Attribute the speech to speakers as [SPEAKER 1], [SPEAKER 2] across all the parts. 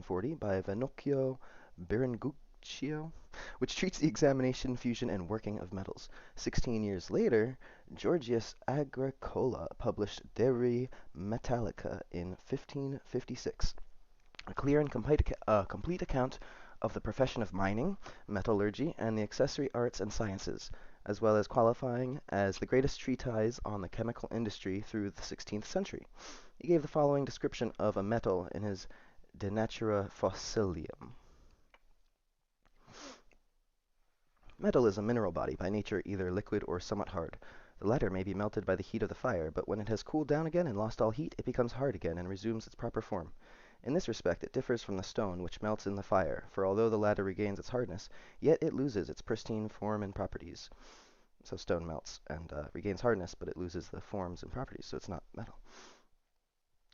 [SPEAKER 1] 1640 by Vannocchio Biringuccio, which treats the examination, fusion, and working of metals. 16 years later, Georgius Agricola published De Re Metallica in 1556, a clear and complete account of the profession of mining, metallurgy, and the accessory arts and sciences, as well as qualifying as the greatest treatise on the chemical industry through the 16th century. He gave the following description of a metal in his De Natura Fossilium. Metal is a mineral body, by nature either liquid or somewhat hard. The latter may be melted by the heat of the fire, but when it has cooled down again and lost all heat, it becomes hard again and resumes its proper form. In this respect it differs from the stone, which melts in the fire, for although the latter regains its hardness, yet it loses its pristine form and properties. So stone melts and regains hardness, but it loses the forms and properties, so it's not metal.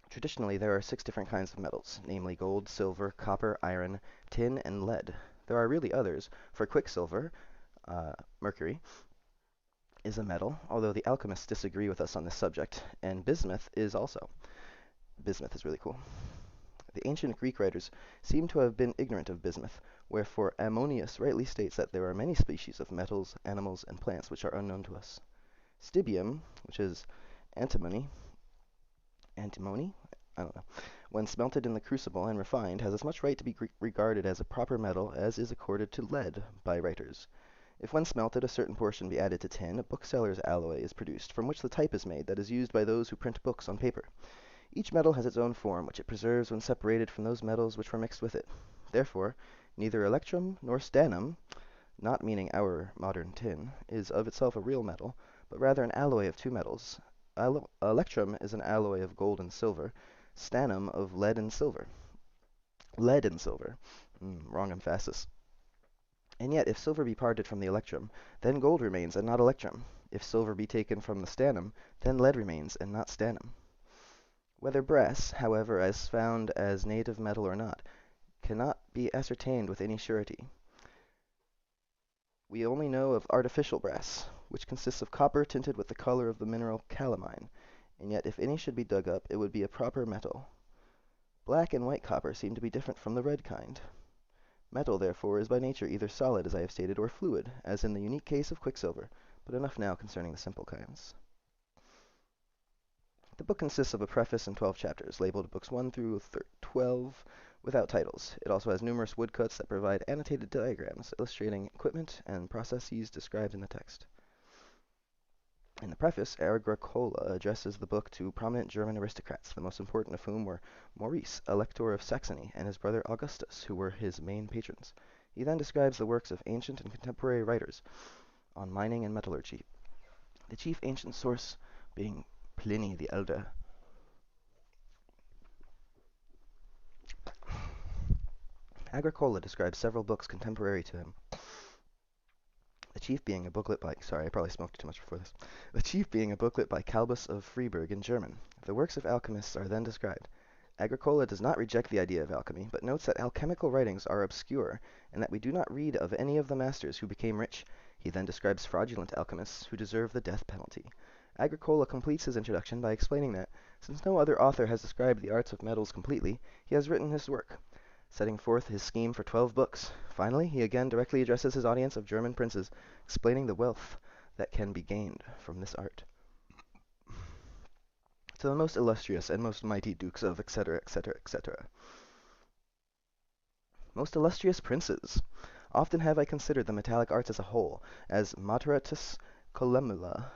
[SPEAKER 1] Traditionally, there are 6 different kinds of metals, namely gold, silver, copper, iron, tin, and lead. There are really others, for quicksilver, mercury, is a metal, although the alchemists disagree with us on this subject, and bismuth is also. Bismuth is really cool. The ancient Greek writers seem to have been ignorant of bismuth, wherefore Ammonius rightly states that there are many species of metals, animals, and plants which are unknown to us. Stibium, which is antimony, I don't know, when smelted in the crucible and refined, has as much right to be regarded as a proper metal as is accorded to lead by writers. If when smelted a certain portion be added to tin, a bookseller's alloy is produced, from which the type is made that is used by those who print books on paper. Each metal has its own form, which it preserves when separated from those metals which were mixed with it. Therefore, neither electrum nor stannum, not meaning our modern tin, is of itself a real metal, but rather an alloy of 2 metals. Electrum is an alloy of gold and silver, stannum of lead and silver. Lead and silver. Wrong emphasis. And yet, if silver be parted from the electrum, then gold remains and not electrum. If silver be taken from the stannum, then lead remains and not stannum. Whether brass, however, as found as native metal or not, cannot be ascertained with any surety. We only know of artificial brass, which consists of copper tinted with the color of the mineral calamine, and yet if any should be dug up, it would be a proper metal. Black and white copper seem to be different from the red kind. Metal, therefore, is by nature either solid, as I have stated, or fluid, as in the unique case of quicksilver, but enough now concerning the simple kinds. The book consists of a preface and 12 chapters, labeled books 1 through 12, without titles. It also has numerous woodcuts that provide annotated diagrams illustrating equipment and processes described in the text. In the preface, Agricola addresses the book to prominent German aristocrats, the most important of whom were Maurice, Elector of Saxony, and his brother Augustus, who were his main patrons. He then describes the works of ancient and contemporary writers on mining and metallurgy, the chief ancient source being Pliny the Elder. Agricola describes several books contemporary to him, the chief being a booklet by, sorry, I probably smoked too much before this, the chief being a booklet by Calbus of Freiburg in German. The works of alchemists are then described. Agricola does not reject the idea of alchemy, but notes that alchemical writings are obscure, and that we do not read of any of the masters who became rich. He then describes fraudulent alchemists who deserve the death penalty. Agricola completes his introduction by explaining that, since no other author has described the arts of metals completely, he has written this work, setting forth his scheme for 12 books. Finally, he again directly addresses his audience of German princes, explaining the wealth that can be gained from this art. To the most illustrious and most mighty dukes of etc., etc., etc. Most illustrious princes! Often have I considered the metallic arts as a whole, as Moderatus Columella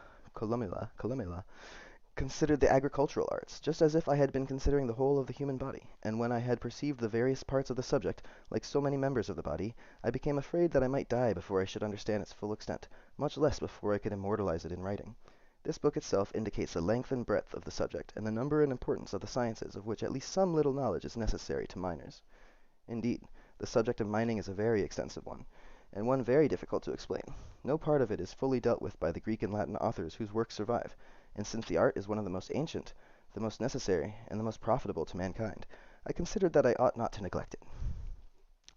[SPEAKER 1] considered the agricultural arts, just as if I had been considering the whole of the human body, and when I had perceived the various parts of the subject, like so many members of the body, I became afraid that I might die before I should understand its full extent, much less before I could immortalize it in writing. This book itself indicates the length and breadth of the subject, and the number and importance of the sciences, of which at least some little knowledge is necessary to miners. Indeed, the subject of mining is a very extensive one, and one very difficult to explain. No part of it is fully dealt with by the Greek and Latin authors whose works survive, and since the art is one of the most ancient, the most necessary, and the most profitable to mankind, I considered that I ought not to neglect it.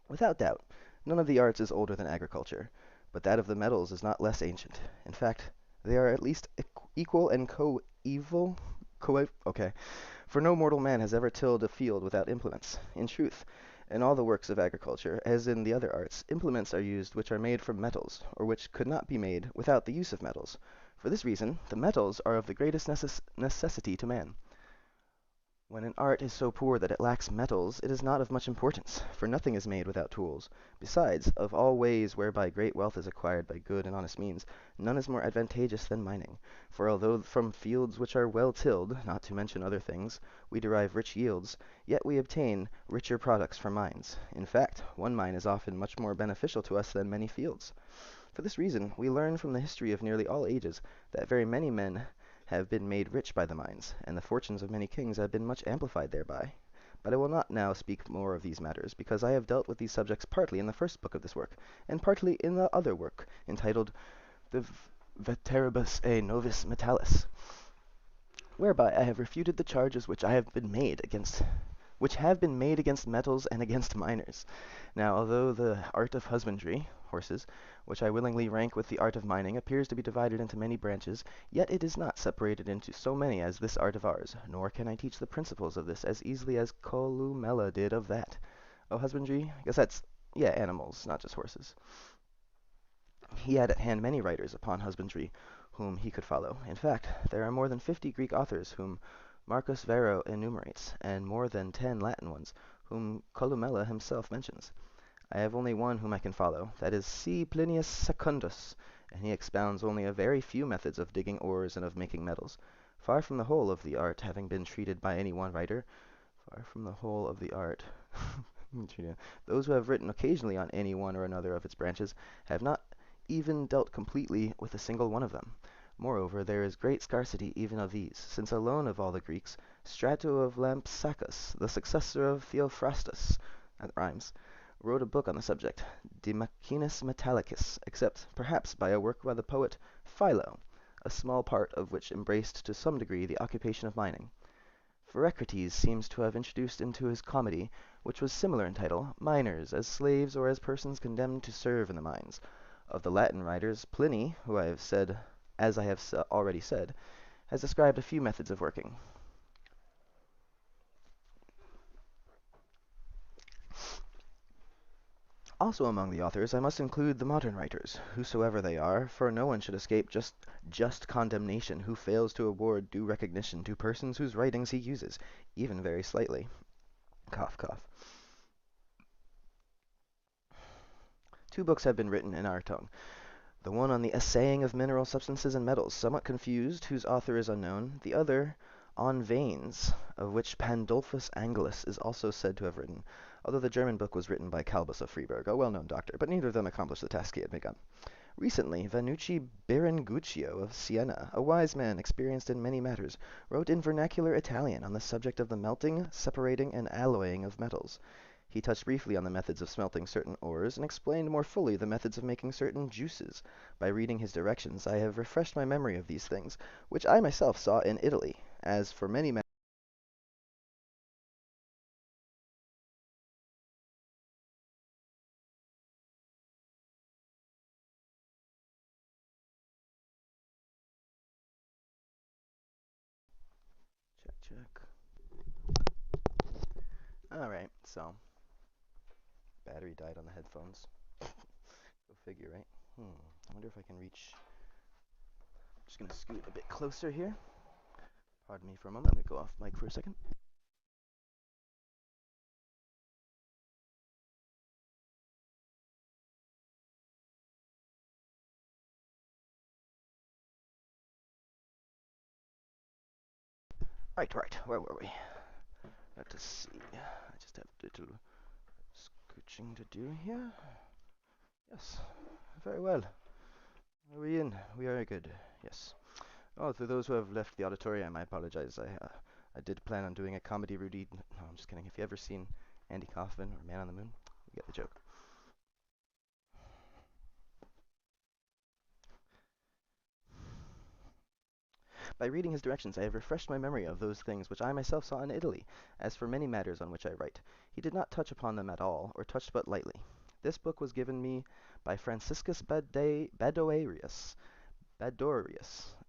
[SPEAKER 1] Without doubt, none of the arts is older than agriculture, but that of the metals is not less ancient. In fact, they are at least equal and okay, for no mortal man has ever tilled a field without implements. In truth, In all the works of agriculture, as in the other arts, implements are used which are made from metals, or which could not be made without the use of metals. For this reason, the metals are of the greatest necessity to man. When an art is so poor that it lacks metals, it is not of much importance, for nothing is made without tools. Besides, of all ways whereby great wealth is acquired by good and honest means, none is more advantageous than mining. For although from fields which are well tilled, not to mention other things, we derive rich yields, yet we obtain richer products from mines. In fact, one mine is often much more beneficial to us than many fields. For this reason, we learn from the history of nearly all ages that very many men have been made rich by the mines, and the fortunes of many kings have been much amplified thereby. But I will not now speak more of these matters, because I have dealt with these subjects partly in the first book of this work, and partly in the other work, entitled The Veteribus et Novis Metallis, whereby I have refuted the charges which have been made against metals and against miners. Now, although the art of husbandry, horses, which I willingly rank with the art of mining, appears to be divided into many branches, yet it is not separated into so many as this art of ours, nor can I teach the principles of this as easily as Columella did of that. Oh, husbandry? I guess that's, yeah, animals, not just horses. He had at hand many writers upon husbandry whom he could follow. In fact, there are more than 50 Greek authors whom Marcus Varro enumerates, and more than 10 Latin ones, whom Columella himself mentions. I have only one whom I can follow, that is C. Plinius Secundus, and he expounds only a very few methods of digging ores and of making metals. Far from the whole of the art having been treated by any one writer, far from the whole of the art, those who have written occasionally on any one or another of its branches have not even dealt completely with a single one of them. Moreover, there is great scarcity even of these, since alone of all the Greeks, Strato of Lampsacus, the successor of Theophrastus, that rhymes, wrote a book on the subject, De Machinis Metallicis, except perhaps by a work by the poet Philo, a small part of which embraced to some degree the occupation of mining. Pherecrates seems to have introduced into his comedy, which was similar in title, miners as slaves or as persons condemned to serve in the mines. Of the Latin writers, Pliny, who as I have already said, has described a few methods of working. Also among the authors I must include the modern writers, whosoever they are, for no one should escape just condemnation who fails to award due recognition to persons whose writings he uses, even very slightly. Cough, cough. 2 books have been written in our tongue. The one on the assaying of mineral substances and metals, somewhat confused, whose author is unknown. The other on veins, of which Pandolphus Angelus is also said to have written, although the German book was written by Calbus of Freiburg, a well-known doctor, but neither of them accomplished the task he had begun. Recently, Vannucci Berenguccio of Siena, a wise man experienced in many matters, wrote in vernacular Italian on the subject of the melting, separating, and alloying of metals. He touched briefly on the methods of smelting certain ores, and explained more fully the methods of making certain juices. By reading his directions, I have refreshed my memory of these things, which I myself saw in Italy, as for many check. Alright, so battery died on the headphones. Go figure, right? I wonder if I can reach. Just gonna scoot a bit closer here. Pardon me for a moment. I'm gonna go off mic for a second. Right. Where were we? Let us see. I just have a little scooching to do here. Yes, very well. Are we in? We are good. Yes. Oh, to those who have left the auditorium, I apologize. I did plan on doing a comedy routine. No, I'm just kidding. If you ever seen Andy Kaufman or Man on the Moon, you get the joke. By reading his directions, I have refreshed my memory of those things which I myself saw in Italy. As for many matters on which I write, he did not touch upon them at all, or touched but lightly. This book was given me by Franciscus Badorius,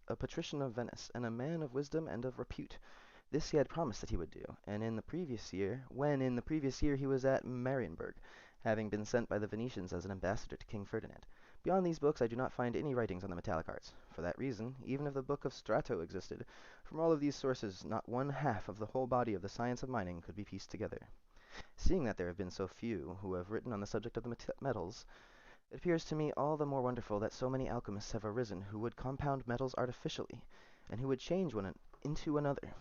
[SPEAKER 1] a patrician of Venice, and a man of wisdom and of repute. This he had promised that he would do, and when in the previous year he was at Marienburg, having been sent by the Venetians as an ambassador to King Ferdinand. Beyond these books I do not find any writings on the metallic arts. For that reason, even if the Book of Strato existed, from all of these sources not one half of the whole body of the science of mining could be pieced together. Seeing that there have been so few who have written on the subject of the metals, it appears to me all the more wonderful that so many alchemists have arisen who would compound metals artificially, and who would change one into another.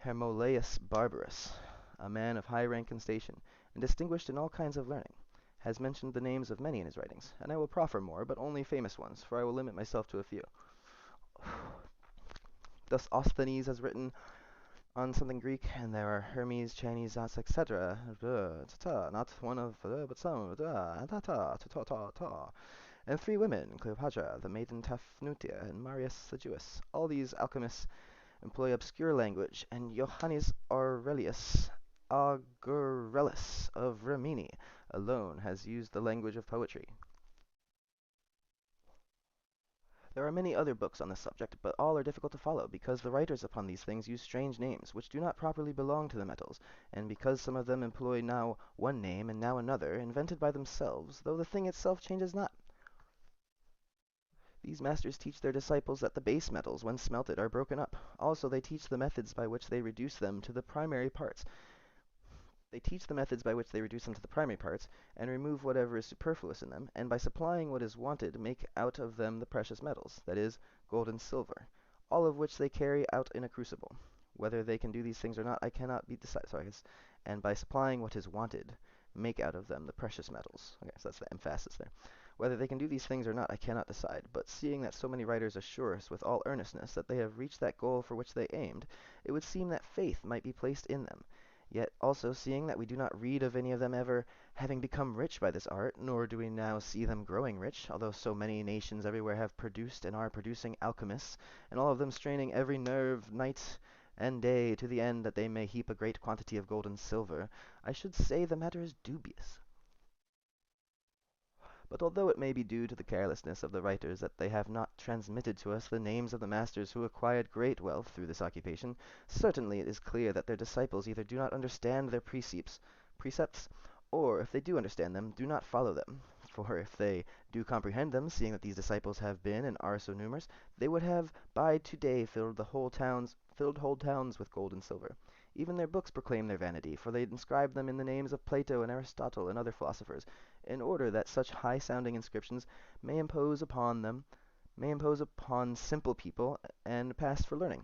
[SPEAKER 1] Hermolaus Barbarus, a man of high rank and station, and distinguished in all kinds of learning, has mentioned the names of many in his writings, and I will proffer more, but only famous ones, for I will limit myself to a few. Thus Osthenes has written on something Greek, and there are Hermes, Chinese, etc. Not one of, but some, and 3 women, Cleopatra, the maiden Tafnutia, and Marius the Jewess. All these alchemists employ obscure language, and Johannes Augurellus of Rimini alone has used the language of poetry. There are many other books on this subject, but all are difficult to follow, because the writers upon these things use strange names, which do not properly belong to the metals, and because some of them employ now one name and now another, invented by themselves, though the thing itself changes not. These masters teach their disciples that the base metals, when smelted, are broken up. Also, they teach the methods by which they reduce them to the primary parts. And remove whatever is superfluous in them, and by supplying what is wanted, make out of them the precious metals, that is, gold and silver, all of which they carry out in a crucible. Whether they can do these things or not, I cannot be decided. And by supplying what is wanted, make out of them the precious metals. Okay, so that's the emphasis there. Whether they can do these things or not, I cannot decide, but seeing that so many writers assure us with all earnestness that they have reached that goal for which they aimed, it would seem that faith might be placed in them. Yet also seeing that we do not read of any of them ever having become rich by this art, nor do we now see them growing rich, although so many nations everywhere have produced and are producing alchemists, and all of them straining every nerve night and day to the end that they may heap a great quantity of gold and silver, I should say the matter is dubious. But although it may be due to the carelessness of the writers that they have not transmitted to us the names of the masters who acquired great wealth through this occupation, certainly it is clear that their disciples either do not understand their precepts, or, if they do understand them, do not follow them. For if they do comprehend them, seeing that these disciples have been and are so numerous, they would have by to-day filled whole towns with gold and silver. Even their books proclaim their vanity, for they inscribe them in the names of Plato and Aristotle and other philosophers, in order that such high-sounding inscriptions may impose upon simple people and pass for learning.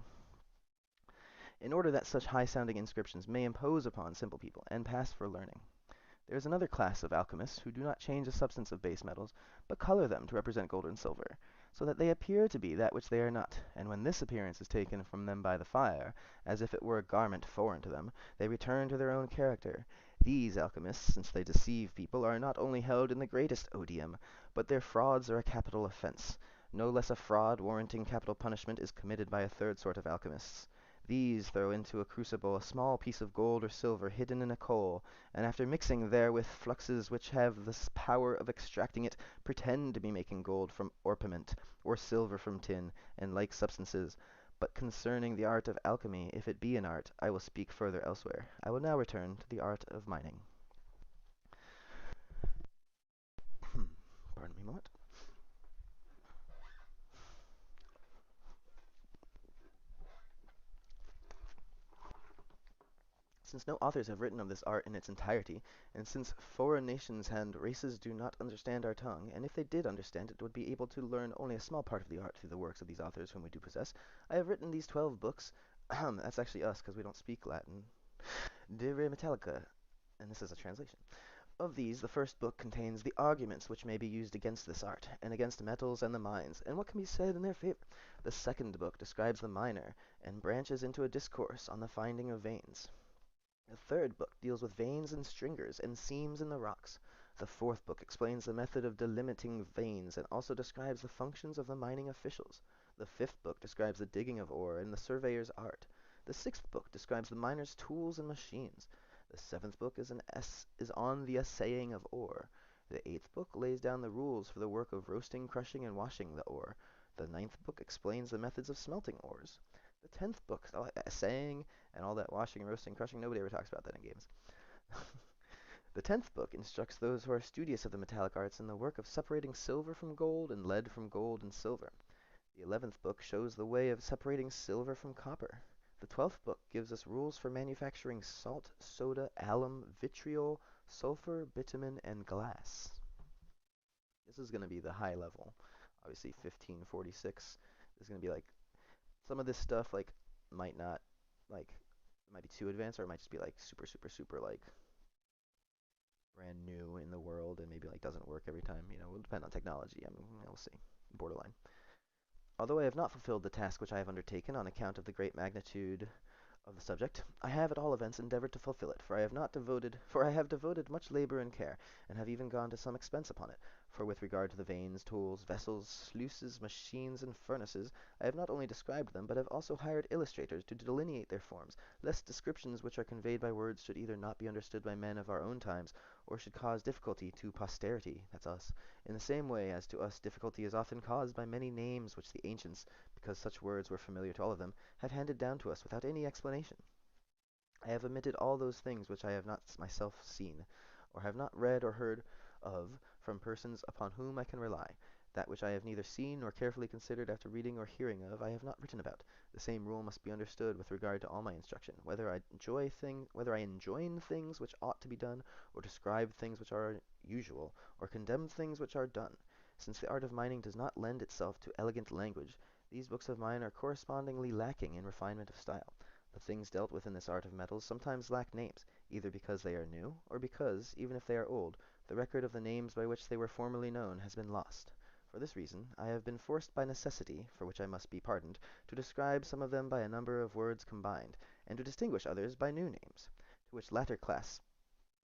[SPEAKER 1] There is another class of alchemists who do not change the substance of base metals, but color them to represent gold and silver, so that they appear to be that which they are not, and when this appearance is taken from them by the fire, as if it were a garment foreign to them, they return to their own character. These alchemists, since they deceive people, are not only held in the greatest odium, but their frauds are a capital offense. No less a fraud warranting capital punishment is committed by a third sort of alchemists. These throw into a crucible a small piece of gold or silver hidden in a coal, and after mixing therewith fluxes which have the power of extracting it, pretend to be making gold from orpiment, or silver from tin, and like substances. But concerning the art of alchemy, if it be an art, I will speak further elsewhere. I will now return to the art of mining. Pardon me a moment. Since no authors have written of this art in its entirety, and since foreign nations and races do not understand our tongue, and if they did understand it would be able to learn only a small part of the art through the works of these authors whom we do possess, I have written these 12 books. That's actually us, because we don't speak Latin. De Re Metallica, and this is a translation. Of these, the first book contains the arguments which may be used against this art, and against metals and the mines, and what can be said in their favor. The second book describes the miner, and branches into a discourse on the finding of veins. The third book deals with veins and stringers and seams in the rocks. The fourth book explains the method of delimiting veins and also describes the functions of the mining officials. The fifth book describes the digging of ore and the surveyor's art. The sixth book describes the miner's tools and machines. The seventh book is on the assaying of ore. The eighth book lays down the rules for the work of roasting, crushing, and washing the ore. The ninth book explains the methods of smelting ores. The 10th book, oh, saying and all that washing, roasting, crushing, nobody ever talks about that in games. The 10th book instructs those who are studious of the metallic arts in the work of separating silver from gold and lead from gold and silver. The 11th book shows the way of separating silver from copper. The 12th book gives us rules for manufacturing salt, soda, alum, vitriol, sulfur, bitumen, and glass. This is going to be the high level. Obviously, 1546 is going to be like some of this stuff like might not like it might be too advanced, or it might just be like super super super like brand new in the world and maybe like doesn't work every time. You know, it will depend on technology. I mean, we'll see. Borderline. Although I have not fulfilled the task which I have undertaken on account of the great magnitude of the subject, I have at all events endeavored to fulfill it, for I have devoted much labor and care, and have even gone to some expense upon it. For with regard to the vanes, tools, vessels, sluices, machines, and furnaces, I have not only described them, but have also hired illustrators to delineate their forms, lest descriptions which are conveyed by words should either not be understood by men of our own times, or should cause difficulty to posterity, that's us, in the same way as to us difficulty is often caused by many names which the ancients, because such words were familiar to all of them, have handed down to us without any explanation. I have omitted all those things which I have not myself seen, or have not read or heard of from persons upon whom I can rely. That which I have neither seen nor carefully considered after reading or hearing of, I have not written about. The same rule must be understood with regard to all my instruction, whether I enjoin things which ought to be done, or describe things which are usual, or condemn things which are done. Since the art of mining does not lend itself to elegant language, these books of mine are correspondingly lacking in refinement of style. The things dealt with in this art of metals sometimes lack names, either because they are new, or because, even if they are old, the record of the names by which they were formerly known has been lost. For this reason, I have been forced by necessity, for which I must be pardoned, to describe some of them by a number of words combined, and to distinguish others by new names, to which latter class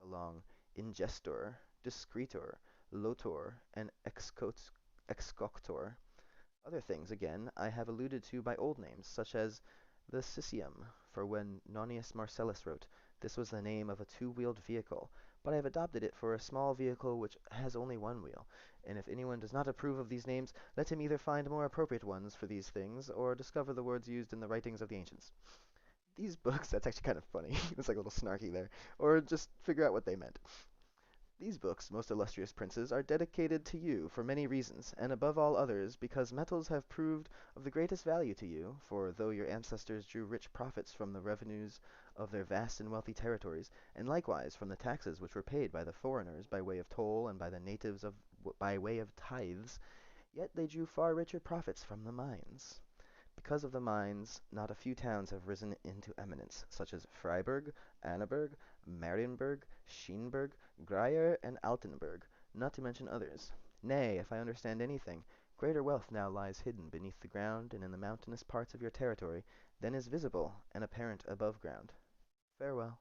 [SPEAKER 1] belong ingestor, discretor, lotor, and excoctor. Other things, again, I have alluded to by old names, such as the Cisium, for when Nonius Marcellus wrote, this was the name of a two-wheeled vehicle, but I have adopted it for a small vehicle which has only one wheel, and if anyone does not approve of these names, let him either find more appropriate ones for these things, or discover the words used in the writings of the ancients. These books, that's actually kind of funny, it's like a little snarky there, or just figure out what they meant. These books, most illustrious princes, are dedicated to you for many reasons, and above all others, because metals have proved of the greatest value to you, for though your ancestors drew rich profits from the revenues of their vast and wealthy territories, and likewise from the taxes which were paid by the foreigners by way of toll and by the natives by way of tithes, yet they drew far richer profits from the mines. Because of the mines, not a few towns have risen into eminence, such as Freiburg, Annaberg, Marienburg, Scheenberg, Greyer, and Altenburg, not to mention others. Nay, if I understand anything, greater wealth now lies hidden beneath the ground and in the mountainous parts of your territory than is visible and apparent above ground. Farewell.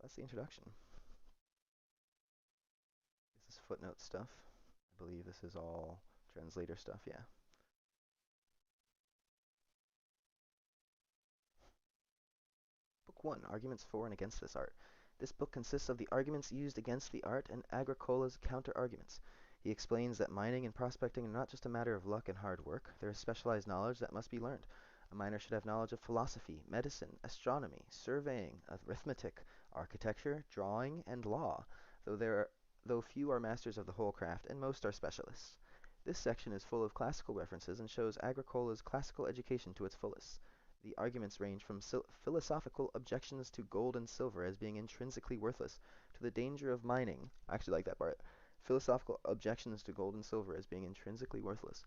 [SPEAKER 1] That's the introduction. This is footnote stuff. I believe this is all translator stuff, yeah. Book 1, Arguments for and against this art. This book consists of the arguments used against the art and Agricola's counter-arguments. He explains that mining and prospecting are not just a matter of luck and hard work. There is specialized knowledge that must be learned. A miner should have knowledge of philosophy, medicine, astronomy, surveying, arithmetic, architecture, drawing, and law, though few are masters of the whole craft, and most are specialists. This section is full of classical references and shows Agricola's classical education to its fullest. The arguments range from philosophical objections to gold and silver as being intrinsically worthless, to the danger of mining. I actually like that part. Philosophical objections to gold and silver as being intrinsically worthless,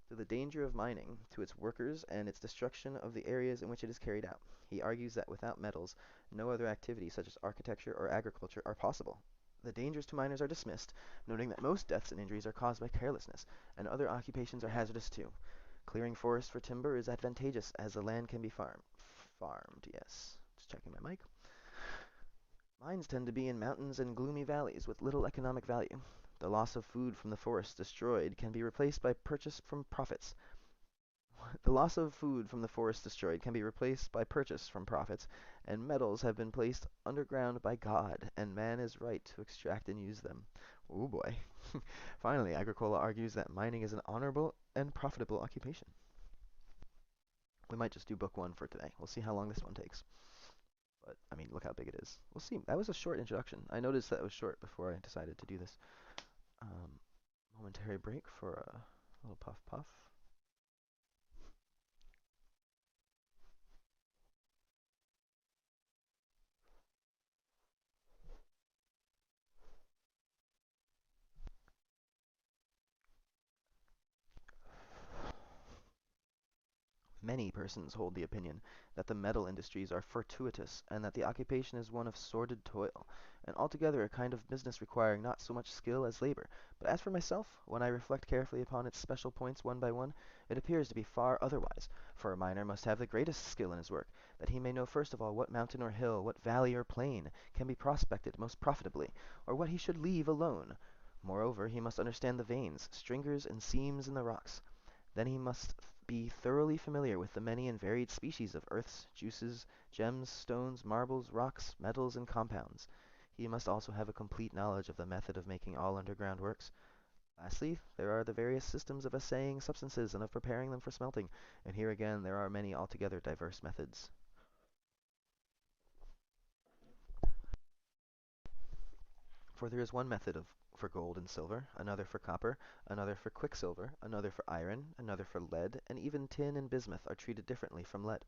[SPEAKER 1] to the danger of mining, to its workers, and its destruction of the areas in which it is carried out. He argues that without metals, no other activities such as architecture or agriculture are possible. The dangers to miners are dismissed, noting that most deaths and injuries are caused by carelessness, and other occupations are hazardous too. Clearing forests for timber is advantageous as the land can be farmed, yes. Just checking my mic. Mines tend to be in mountains and gloomy valleys with little economic value. The loss of food from the forest destroyed can be replaced by purchase from profits. The loss of food from the forest destroyed can be replaced by purchase from profits, and metals have been placed underground by God, and man is right to extract and use them. Oh boy. Finally, Agricola argues that mining is an honorable and profitable occupation. We might just do book one for today. We'll see how long this one takes. But, I mean, look how big it is. We'll see. That was a short introduction. I noticed that it was short before I decided to do this. Um, Momentary break for a little puff puff. Many persons hold the opinion that the metal industries are fortuitous, and that the occupation is one of sordid toil, and altogether a kind of business requiring not so much skill as labor. But as for myself, when I reflect carefully upon its special points one by one, it appears to be far otherwise. For a miner must have the greatest skill in his work, that he may know first of all what mountain or hill, what valley or plain, can be prospected most profitably, or what he should leave alone. Moreover, he must understand the veins, stringers, and seams in the rocks. Then he must be thoroughly familiar with the many and varied species of earths, juices, gems, stones, marbles, rocks, metals, and compounds. He must also have a complete knowledge of the method of making all underground works. Lastly, there are the various systems of assaying substances and of preparing them for smelting, and here again there are many altogether diverse methods. For there is one method for gold and silver, another for copper, another for quicksilver, another for iron, another for lead, and even tin and bismuth are treated differently from lead.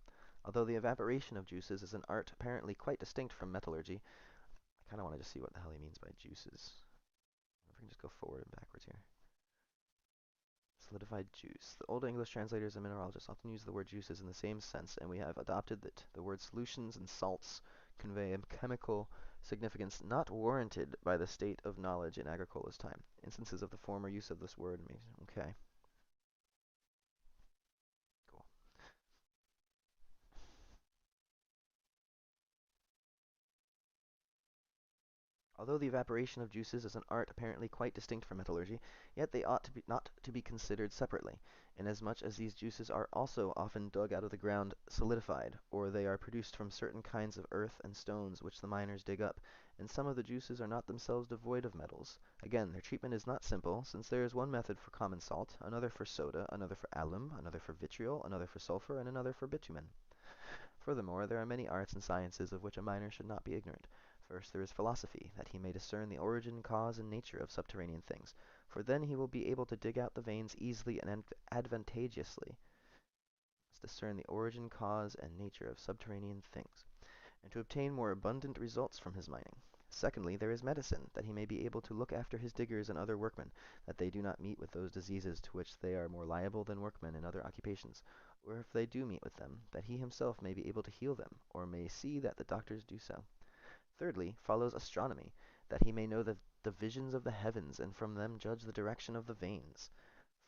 [SPEAKER 1] Although the evaporation of juices is an art apparently quite distinct from metallurgy, I kind of want to just see what the hell he means by juices. If we can just go forward and backwards here. Solidified juice. The Old English translators and mineralogists often use the word juices in the same sense, and we have adopted that the word solutions and salts convey a chemical significance not warranted by the state of knowledge in Agricola's time. Instances of the former use of this word. Okay, cool. Although the evaporation of juices is an art apparently quite distinct from metallurgy, yet they ought not to be considered separately, inasmuch as these juices are also often dug out of the ground solidified, or they are produced from certain kinds of earth and stones which the miners dig up, and some of the juices are not themselves devoid of metals. Again, their treatment is not simple, since there is one method for common salt, another for soda, another for alum, another for vitriol, another for sulfur, and another for bitumen. Furthermore, there are many arts and sciences of which a miner should not be ignorant. First, there is philosophy, that he may discern the origin, cause, and nature of subterranean things, for then he will be able to dig out the veins easily and advantageously. Discern the origin, cause, and nature of subterranean things, and to obtain more abundant results from his mining. Secondly, there is medicine, that he may be able to look after his diggers and other workmen, that they do not meet with those diseases to which they are more liable than workmen in other occupations, or if they do meet with them, that he himself may be able to heal them, or may see that the doctors do so. Thirdly, follows astronomy, that he may know the divisions of the heavens, and from them judge the direction of the veins.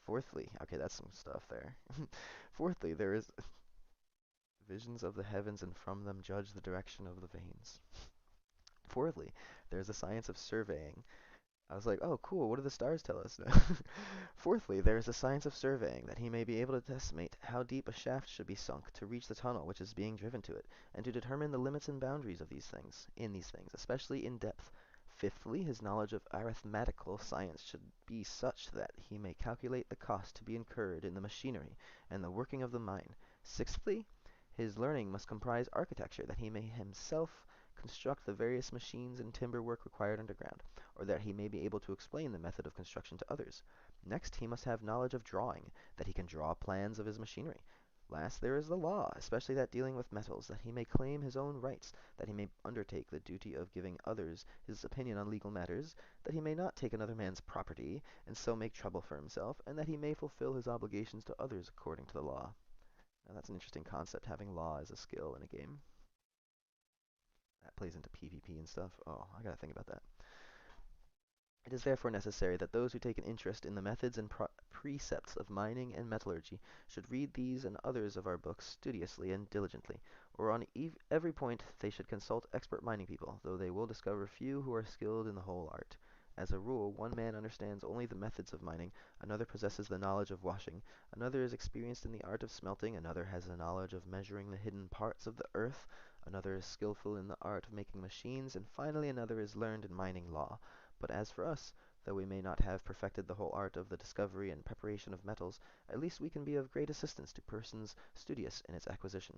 [SPEAKER 1] Fourthly, okay, that's some stuff there. Fourthly, there is visions of the heavens, and from them judge the direction of the veins. Fourthly, there's the science of surveying. I was like, oh, cool, what do the stars tell us now? Fourthly, there is the science of surveying, that he may be able to estimate how deep a shaft should be sunk to reach the tunnel which is being driven to it, and to determine the limits and boundaries of these things, especially in depth. Fifthly, his knowledge of arithmetical science should be such that he may calculate the cost to be incurred in the machinery and the working of the mine. Sixthly, his learning must comprise architecture, that he may himself construct the various machines and timber work required underground, or that he may be able to explain the method of construction to others. Next, he must have knowledge of drawing, that he can draw plans of his machinery. Last, there is the law, especially that dealing with metals, that he may claim his own rights, that he may undertake the duty of giving others his opinion on legal matters, that he may not take another man's property, and so make trouble for himself, and that he may fulfill his obligations to others according to the law. Now that's an interesting concept, having law as a skill in a game. That plays into PvP and stuff. Oh, I gotta think about that. It is therefore necessary that those who take an interest in the methods and precepts of mining and metallurgy should read these and others of our books studiously and diligently, or on every point they should consult expert mining people, though they will discover few who are skilled in the whole art. As a rule, one man understands only the methods of mining, another possesses the knowledge of washing, another is experienced in the art of smelting, another has the knowledge of measuring the hidden parts of the earth, another is skillful in the art of making machines, and finally another is learned in mining law. But as for us, Though we may not have perfected the whole art of the discovery and preparation of metals, at least we can be of great assistance to persons studious in its acquisition.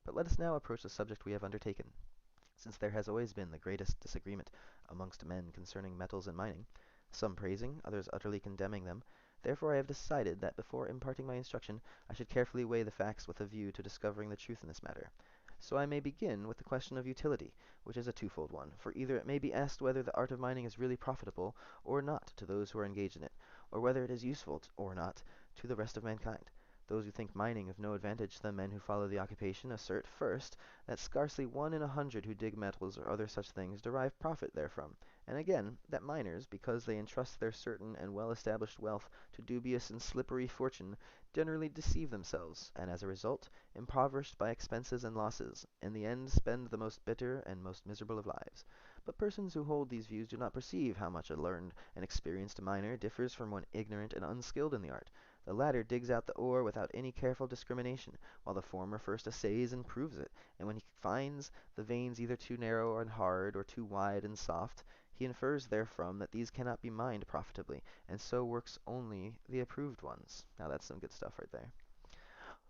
[SPEAKER 1] But let us now approach the subject we have undertaken. Since there has always been the greatest disagreement amongst men concerning metals and mining, some praising, others utterly condemning them, therefore I have decided that before imparting my instruction I should carefully weigh the facts with a view to discovering the truth in this matter. So I may begin with the question of utility, which is a twofold one, for either it may be asked whether the art of mining is really profitable or not to those who are engaged in it, or whether it is useful or not to the rest of mankind. Those who think mining of no advantage to the men who follow the occupation assert, first, that scarcely 1 in 100 who dig metals or other such things derive profit therefrom, and again, that miners, because they entrust their certain and well-established wealth to dubious and slippery fortune, generally deceive themselves, and as a result, impoverished by expenses and losses, in the end spend the most bitter and most miserable of lives. But persons who hold these views do not perceive how much a learned and experienced miner differs from one ignorant and unskilled in the art. The latter digs out the ore without any careful discrimination, while the former first assays and proves it, and when he finds the veins either too narrow and hard, or too wide and soft, he infers therefrom that these cannot be mined profitably, and so works only the approved ones. Now that's some good stuff right there.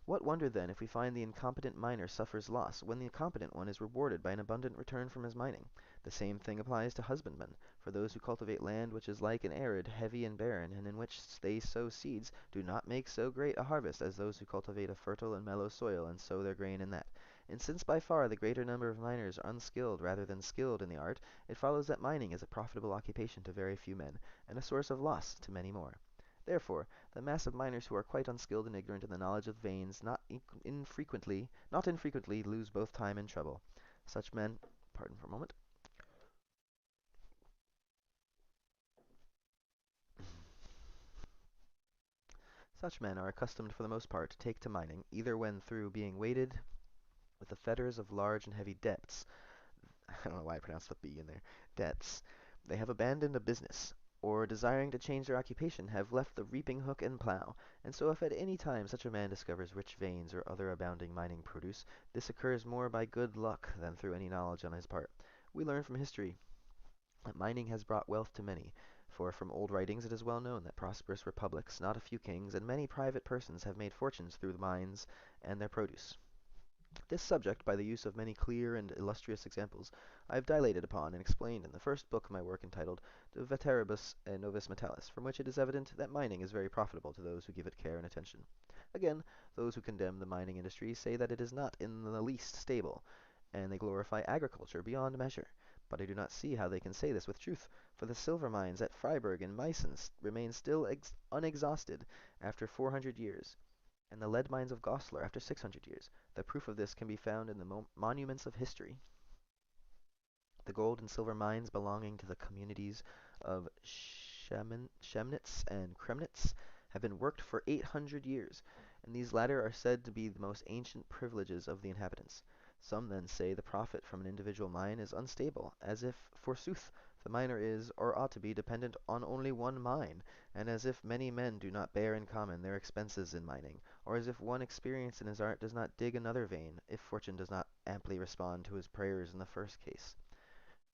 [SPEAKER 1] What wonder, then, if we find the incompetent miner suffers loss, when the competent one is rewarded by an abundant return from his mining? The same thing applies to husbandmen, for those who cultivate land which is like an arid, heavy, and barren, and in which they sow seeds, do not make so great a harvest as those who cultivate a fertile and mellow soil, and sow their grain in that. And since by far the greater number of miners are unskilled rather than skilled in the art, it follows that mining is a profitable occupation to very few men, and a source of loss to many more. Therefore, the mass of miners who are quite unskilled and ignorant in the knowledge of veins not infrequently lose both time and trouble. Such men, pardon for a moment. Such men are accustomed for the most part to take to mining, either when through being weighted with the fetters of large and heavy debts, I don't know why I pronounced the B in there, debts, they have abandoned a business, or desiring to change their occupation, have left the reaping hook and plough, and so if at any time such a man discovers rich veins or other abounding mining produce, this occurs more by good luck than through any knowledge on his part. We learn from history that mining has brought wealth to many, for from old writings it is well known that prosperous republics, not a few kings, and many private persons have made fortunes through the mines and their produce. This subject, by the use of many clear and illustrious examples, I have dilated upon and explained in the first book of my work entitled De Veteribus et Novis Metallis, from which it is evident that mining is very profitable to those who give it care and attention. Again, those who condemn the mining industry say that it is not in the least stable, and they glorify agriculture beyond measure. But I do not see how they can say this with truth, for the silver mines at Freiberg and Meissen remain still unexhausted after 400 years, and the lead mines of Goslar after 600 years. The proof of this can be found in the monuments of history. The gold and silver mines belonging to the communities of Chemnitz and Kremnitz have been worked for 800 years, and these latter are said to be the most ancient privileges of the inhabitants. Some then say the profit from an individual mine is unstable, as if, forsooth, the miner is, or ought to be, dependent on only one mine, and as if many men do not bear in common their expenses in mining, or as if one experienced in his art does not dig another vein, if fortune does not amply respond to his prayers in the first case.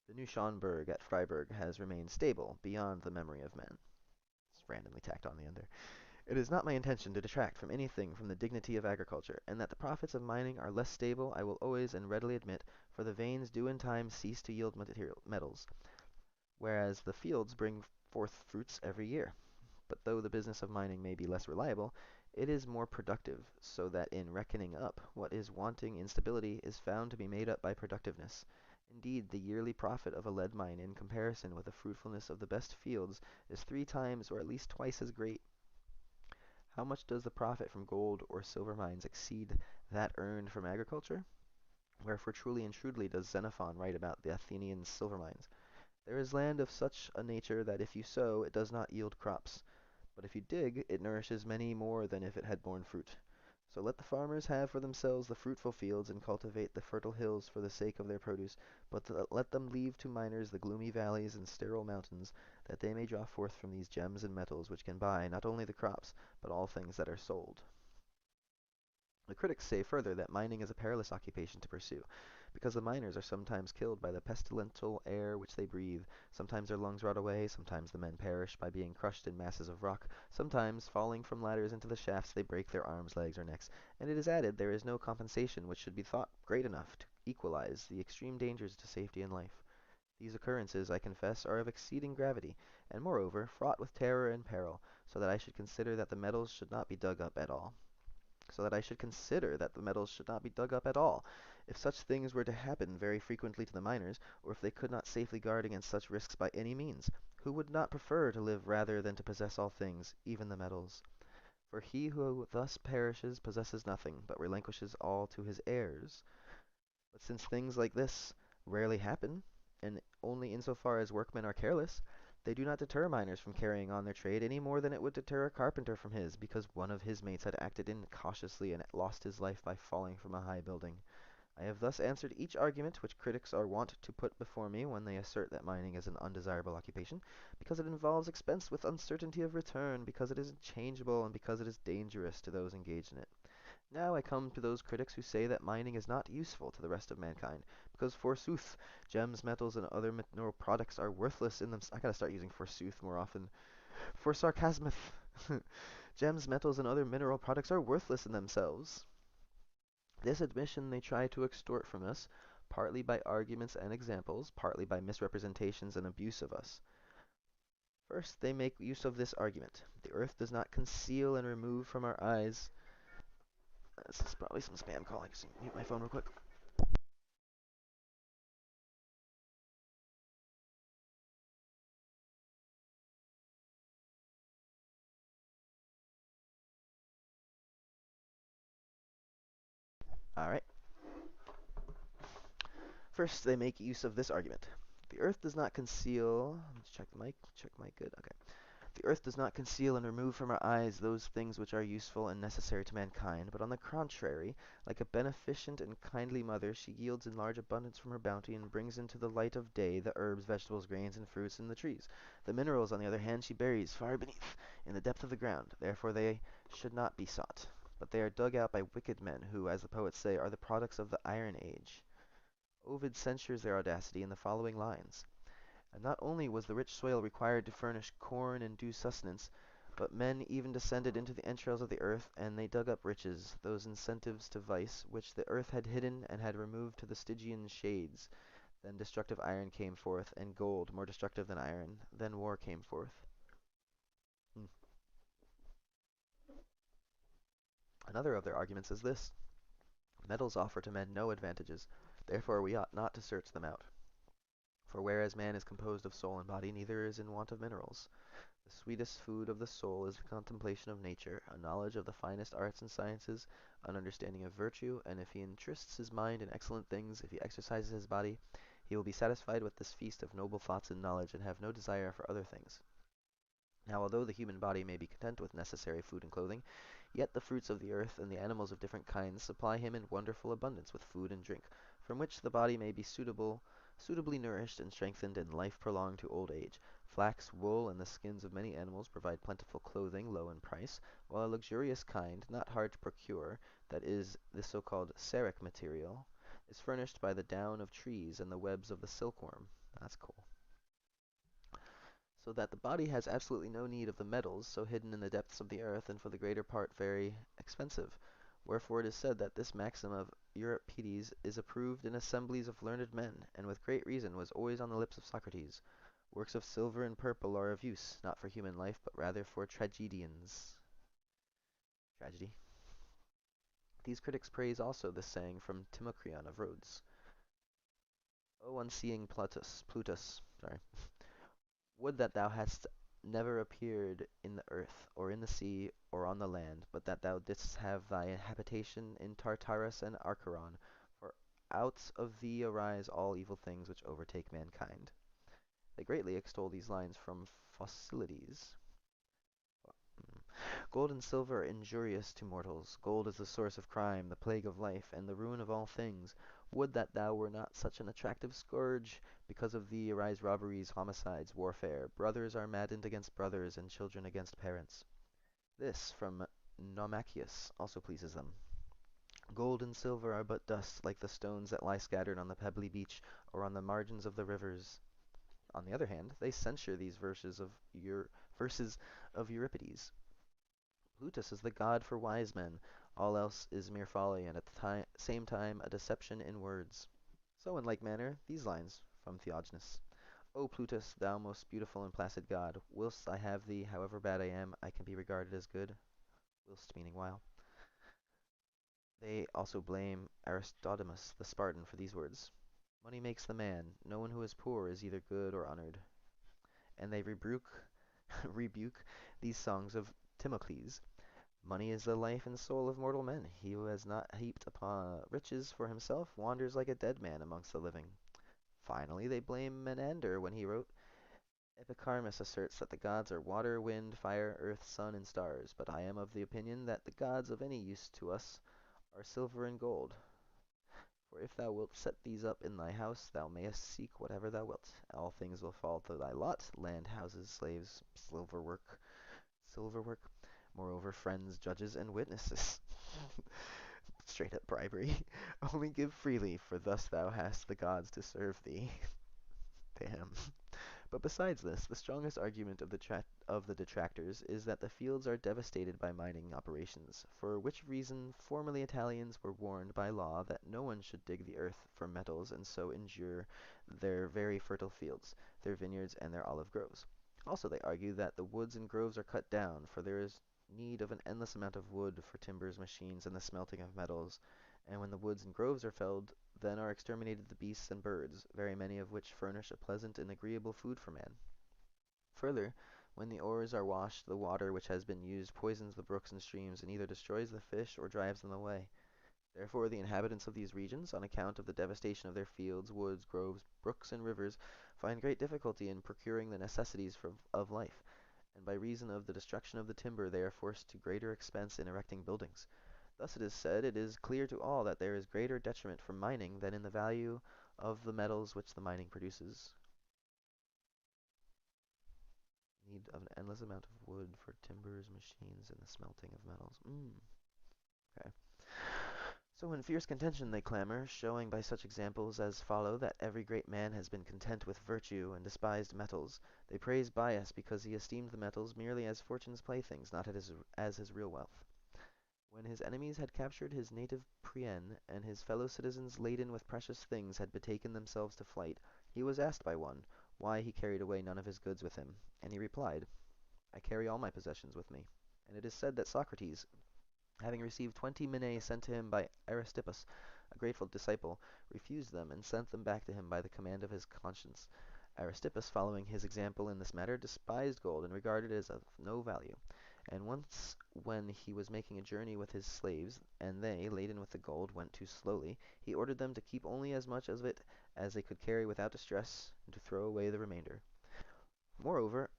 [SPEAKER 1] The new Schonberg at Freiberg has remained stable beyond the memory of men. It's randomly tacked on the end there. It is not my intention to detract from anything from the dignity of agriculture, and that the profits of mining are less stable I will always and readily admit, for the veins do in time cease to yield metals, whereas the fields bring forth fruits every year. But though the business of mining may be less reliable, it is more productive, so that in reckoning up what is wanting in stability is found to be made up by productiveness. Indeed, the yearly profit of a lead mine in comparison with the fruitfulness of the best fields is 3 times or at least twice as great. How much does the profit from gold or silver mines exceed that earned from agriculture? Wherefore truly and shrewdly does Xenophon write about the Athenian silver mines. There is land of such a nature that if you sow, it does not yield crops, but if you dig, it nourishes many more than if it had borne fruit. So let the farmers have for themselves the fruitful fields, and cultivate the fertile hills for the sake of their produce, but let them leave to miners the gloomy valleys and sterile mountains, that they may draw forth from these gems and metals which can buy not only the crops, but all things that are sold. The critics say further that mining is a perilous occupation to pursue, because the miners are sometimes killed by the pestilential air which they breathe, sometimes their lungs rot away, sometimes the men perish by being crushed in masses of rock, sometimes, falling from ladders into the shafts, they break their arms, legs, or necks, and it is added there is no compensation which should be thought great enough to equalize the extreme dangers to safety and life. These occurrences, I confess, are of exceeding gravity, and moreover fraught with terror and peril, so that I should consider that the metals should not be dug up at all. If such things were to happen very frequently to the miners, or if they could not safely guard against such risks by any means, who would not prefer to live rather than to possess all things, even the metals? For he who thus perishes possesses nothing, but relinquishes all to his heirs. But since things like this rarely happen, and only insofar as workmen are careless, they do not deter miners from carrying on their trade any more than it would deter a carpenter from his, because one of his mates had acted incautiously and lost his life by falling from a high building. I have thus answered each argument which critics are wont to put before me when they assert that mining is an undesirable occupation, because it involves expense with uncertainty of return, because it is changeable, and because it is dangerous to those engaged in it. Now I come to those critics who say that mining is not useful to the rest of mankind, because forsooth, gems, metals, and other mineral products are worthless in them. I gotta start using forsooth more often. For sarcasmeth. Gems, metals, and other mineral products are worthless in themselves. This admission they try to extort from us, partly by arguments and examples, partly by misrepresentations and abuse of us. First, they make use of this argument. The earth does not conceal and remove from our eyes. This is probably some spam calling. Just mute my phone real quick. Alright. First, they make use of this argument. The earth does not conceal. Let's check the mic. Check mic good. Okay. The earth does not conceal and remove from our eyes those things which are useful and necessary to mankind, but on the contrary, like a beneficent and kindly mother, she yields in large abundance from her bounty, and brings into the light of day the herbs, vegetables, grains, and fruits in the trees. The minerals, on the other hand, she buries far beneath, in the depth of the ground. Therefore they should not be sought. But they are dug out by wicked men, who, as the poets say, are the products of the Iron Age. Ovid censures their audacity in the following lines. And not only was the rich soil required to furnish corn and due sustenance, but men even descended into the entrails of the earth, and they dug up riches, those incentives to vice, which the earth had hidden and had removed to the Stygian shades. Then destructive iron came forth, and gold, more destructive than iron. Then war came forth. Another of their arguments is this. Metals offer to men no advantages, therefore we ought not to search them out. For whereas man is composed of soul and body, neither is in want of minerals. The sweetest food of the soul is the contemplation of nature, a knowledge of the finest arts and sciences, an understanding of virtue, and if he entrusts his mind in excellent things, if he exercises his body, he will be satisfied with this feast of noble thoughts and knowledge, and have no desire for other things. Now, although the human body may be content with necessary food and clothing, yet the fruits of the earth and the animals of different kinds supply him in wonderful abundance with food and drink, from which the body may be suitably nourished and strengthened, and life prolonged to old age. Flax, wool, and the skins of many animals provide plentiful clothing, low in price, while a luxurious kind, not hard to procure, that is, the so-called ceric material, is furnished by the down of trees and the webs of the silkworm. That's cool. So that the body has absolutely no need of the metals so hidden in the depths of the earth, and for the greater part very expensive. Wherefore it is said that this maxim of Euripides is approved in assemblies of learned men, and with great reason was always on the lips of Socrates. Works of silver and purple are of use, not for human life, but rather for tragedians. Tragedy. These critics praise also this saying from Timocrion of Rhodes. O unseeing Plutus, sorry. Would that thou hadst never appeared in the earth, or in the sea, or on the land, but that thou didst have thy habitation in Tartarus and Acheron, for out of thee arise all evil things which overtake mankind. They greatly extol these lines from Phocylides. Gold and silver are injurious to mortals. Gold is the source of crime, the plague of life, and the ruin of all things. Would that thou were not such an attractive scourge! Because of thee arise robberies, homicides, warfare. Brothers are maddened against brothers, and children against parents. This, from Naumachius, also pleases them. Gold and silver are but dust, like the stones that lie scattered on the pebbly beach or on the margins of the rivers. On the other hand, they censure these verses of Euripides. Plutus is the god for wise men. All else is mere folly, and at the same time a deception in words. So in like manner, these lines from Theognis. O Plutus, thou most beautiful and placid god, whilst I have thee, however bad I am, I can be regarded as good. Whilst meaning while. They also blame Aristodemus the Spartan for these words. Money makes the man. No one who is poor is either good or honored. And they rebuke these songs of Timocles. Money is the life and soul of mortal men. He who has not heaped upon riches for himself wanders like a dead man amongst the living. Finally, they blame Menander when he wrote, Epicharmus asserts that the gods are water, wind, fire, earth, sun, and stars, but I am of the opinion that the gods of any use to us are silver and gold. For if thou wilt set these up in thy house, thou mayest seek whatever thou wilt. All things will fall to thy lot, land, houses, slaves, silver work, moreover friends, judges, and witnesses. Straight up bribery. Only give freely, for thus thou hast the gods to serve thee. Damn. But besides this, the strongest argument of the detractors is that the fields are devastated by mining operations, for which reason formerly Italians were warned by law that no one should dig the earth for metals and so injure their very fertile fields, their vineyards, and their olive groves. Also they argue that the woods and groves are cut down, for there is need of an endless amount of wood for timbers, machines, and the smelting of metals, and when the woods and groves are felled, then are exterminated the beasts and birds, very many of which furnish a pleasant and agreeable food for man. Further, when the ores are washed, the water which has been used poisons the brooks and streams, and either destroys the fish or drives them away. Therefore the inhabitants of these regions, on account of the devastation of their fields, woods, groves, brooks, and rivers, find great difficulty in procuring the necessities of life, and by reason of the destruction of the timber they are forced to greater expense in erecting buildings. Thus it is said, it is clear to all that there is greater detriment from mining than in the value of the metals which the mining produces. Need of an endless amount of wood for timbers, machines, and the smelting of metals. Okay. So in fierce contention they clamor, showing by such examples as follow that every great man has been content with virtue and despised metals. They praise Bias because he esteemed the metals merely as fortune's playthings, not as his real wealth. When his enemies had captured his native Priene, and his fellow citizens laden with precious things had betaken themselves to flight, he was asked by one why he carried away none of his goods with him, and he replied, I carry all my possessions with me. And it is said that Socrates, having received 20 minae sent to him by Aristippus, a grateful disciple, refused them and sent them back to him by the command of his conscience. Aristippus, following his example in this matter, despised gold and regarded it as of no value. And once when he was making a journey with his slaves, and they, laden with the gold, went too slowly, he ordered them to keep only as much of it as they could carry without distress, and to throw away the remainder. Moreover,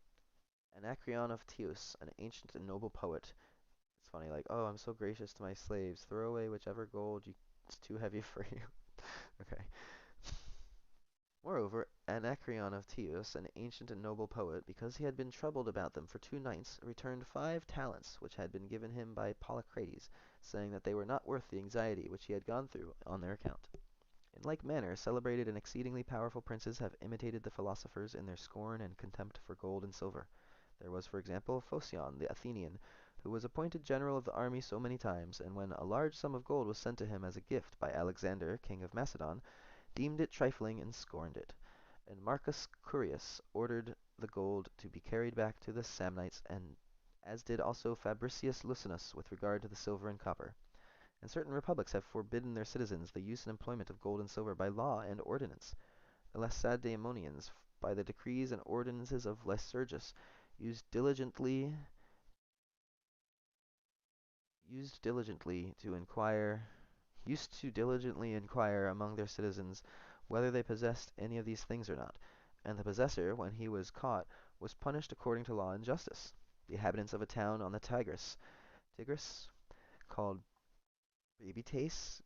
[SPEAKER 1] Anacreon of Teos, an ancient and noble poet, it's funny, like, oh, I'm so gracious to my slaves, throw away whichever gold it's too heavy for you. Okay. Moreover, Anacreon of Teos, an ancient and noble poet, because he had been troubled about them for 2 nights, returned 5 talents which had been given him by Polycrates, saying that they were not worth the anxiety which he had gone through on their account. In like manner, celebrated and exceedingly powerful princes have imitated the philosophers in their scorn and contempt for gold and silver. There was, for example, Phocion the Athenian, who was appointed general of the army so many times, and when a large sum of gold was sent to him as a gift by Alexander, king of Macedon, deemed it trifling and scorned it. And Marcus Curius ordered the gold to be carried back to the Samnites, and as did also Fabricius Lucanus with regard to the silver and copper. And certain republics have forbidden their citizens the use and employment of gold and silver by law and ordinance. The Lacedaemonians, by the decrees and ordinances of Lycurgus, used diligently used diligently to inquire used to diligently inquire among their citizens whether they possessed any of these things or not, and the possessor, when he was caught, was punished according to law and justice. The inhabitants of a town on the Tigris, called Babytace,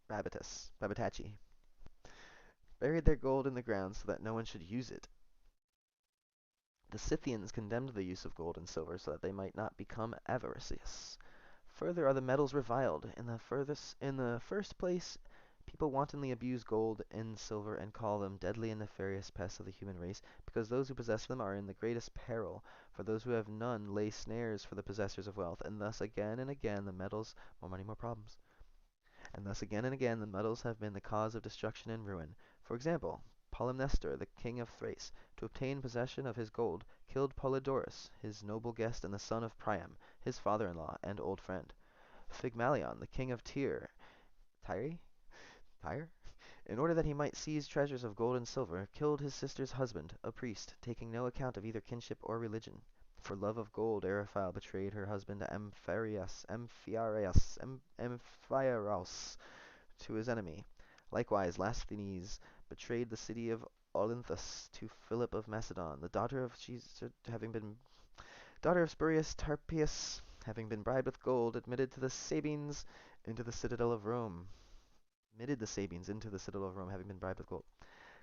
[SPEAKER 1] Babatachi, buried their gold in the ground so that no one should use it. The Scythians condemned the use of gold and silver so that they might not become avaricious. Further are the metals reviled. In the first place, people wantonly abuse gold and silver and call them deadly and nefarious pests of the human race, because those who possess them are in the greatest peril. For those who have none lay snares for the possessors of wealth, and thus again and again the metals, more money, more problems. And thus again and again the metals have been the cause of destruction and ruin. For example, Polymnestor, the king of Thrace, to obtain possession of his gold, killed Polydorus, his noble guest and the son of Priam, his father-in-law and old friend. Pygmalion, the king of Tyre, Tyre, in order that he might seize treasures of gold and silver, killed his sister's husband, a priest, taking no account of either kinship or religion. For love of gold, Eriphyle betrayed her husband Amphiaraus to his enemy. Likewise, Lasthenes betrayed the city of Olynthus to Philip of Macedon, the daughter of Spurius Tarpeus, having been bribed with gold, admitted the Sabines into the citadel of Rome, having been bribed with gold.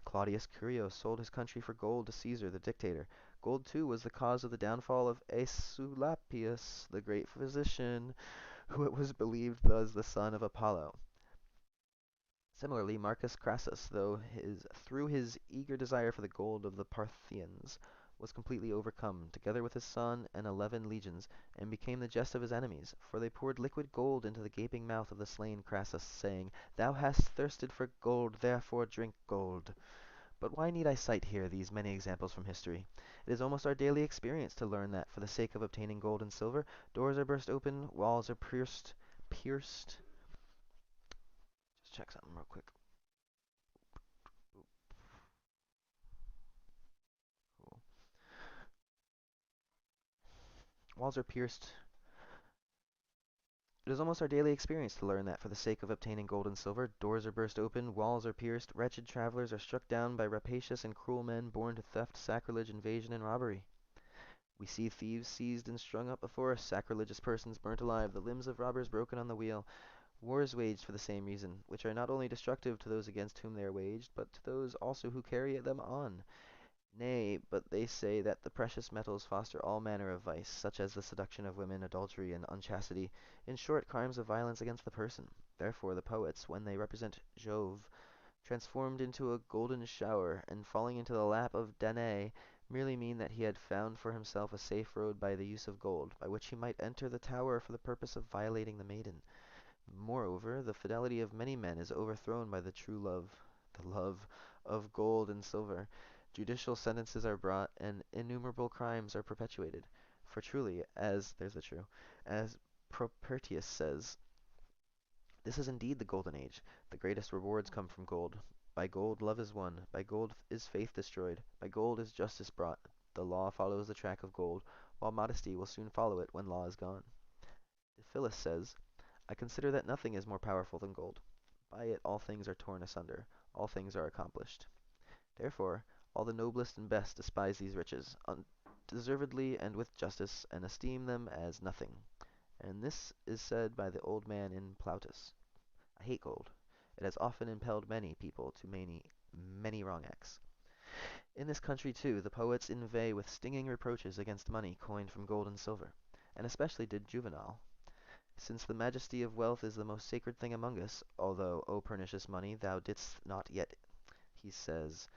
[SPEAKER 1] Claudius Curio sold his country for gold to Caesar, the dictator. Gold, too, was the cause of the downfall of Aesculapius, the great physician, who it was believed was the son of Apollo. Similarly, Marcus Crassus, through his eager desire for the gold of the Parthians, was completely overcome, together with his son and 11 legions, and became the jest of his enemies, for they poured liquid gold into the gaping mouth of the slain Crassus, saying, "Thou hast thirsted for gold, therefore drink gold." But why need I cite here these many examples from history? It is almost our daily experience to learn that, for the sake of obtaining gold and silver, doors are burst open, walls are pierced. Just check something real quick. Cool. Walls are pierced. It is almost our daily experience to learn that, for the sake of obtaining gold and silver, doors are burst open, walls are pierced, wretched travelers are struck down by rapacious and cruel men born to theft, sacrilege, invasion, and robbery. We see thieves seized and strung up before us, sacrilegious persons burnt alive, the limbs of robbers broken on the wheel. Wars waged for the same reason, which are not only destructive to those against whom they are waged, but to those also who carry them on. Nay, but they say that the precious metals foster all manner of vice, such as the seduction of women, adultery, and unchastity, in short, crimes of violence against the person. Therefore the poets, when they represent Jove transformed into a golden shower, and falling into the lap of Danae, merely mean that he had found for himself a safe road by the use of gold, by which he might enter the tower for the purpose of violating the maiden. Moreover, the fidelity of many men is overthrown by the the love of gold and silver. Judicial sentences are brought, and innumerable crimes are perpetuated. For truly, as Propertius says, this is indeed the golden age. The greatest rewards come from gold. By gold love is won. By gold is faith destroyed. By gold is justice brought. The law follows the track of gold, while modesty will soon follow it when law is gone. Phyllis says, I consider that nothing is more powerful than gold. By it all things are torn asunder, all things are accomplished. Therefore, all the noblest and best despise these riches, undeservedly and with justice, and esteem them as nothing. And this is said by the old man in Plautus. I hate gold. It has often impelled many people to many wrong acts. In this country, too, the poets inveigh with stinging reproaches against money coined from gold and silver, and especially did Juvenal. Since the majesty of wealth is the most sacred thing among us, although, O pernicious money, thou didst not yet, he says,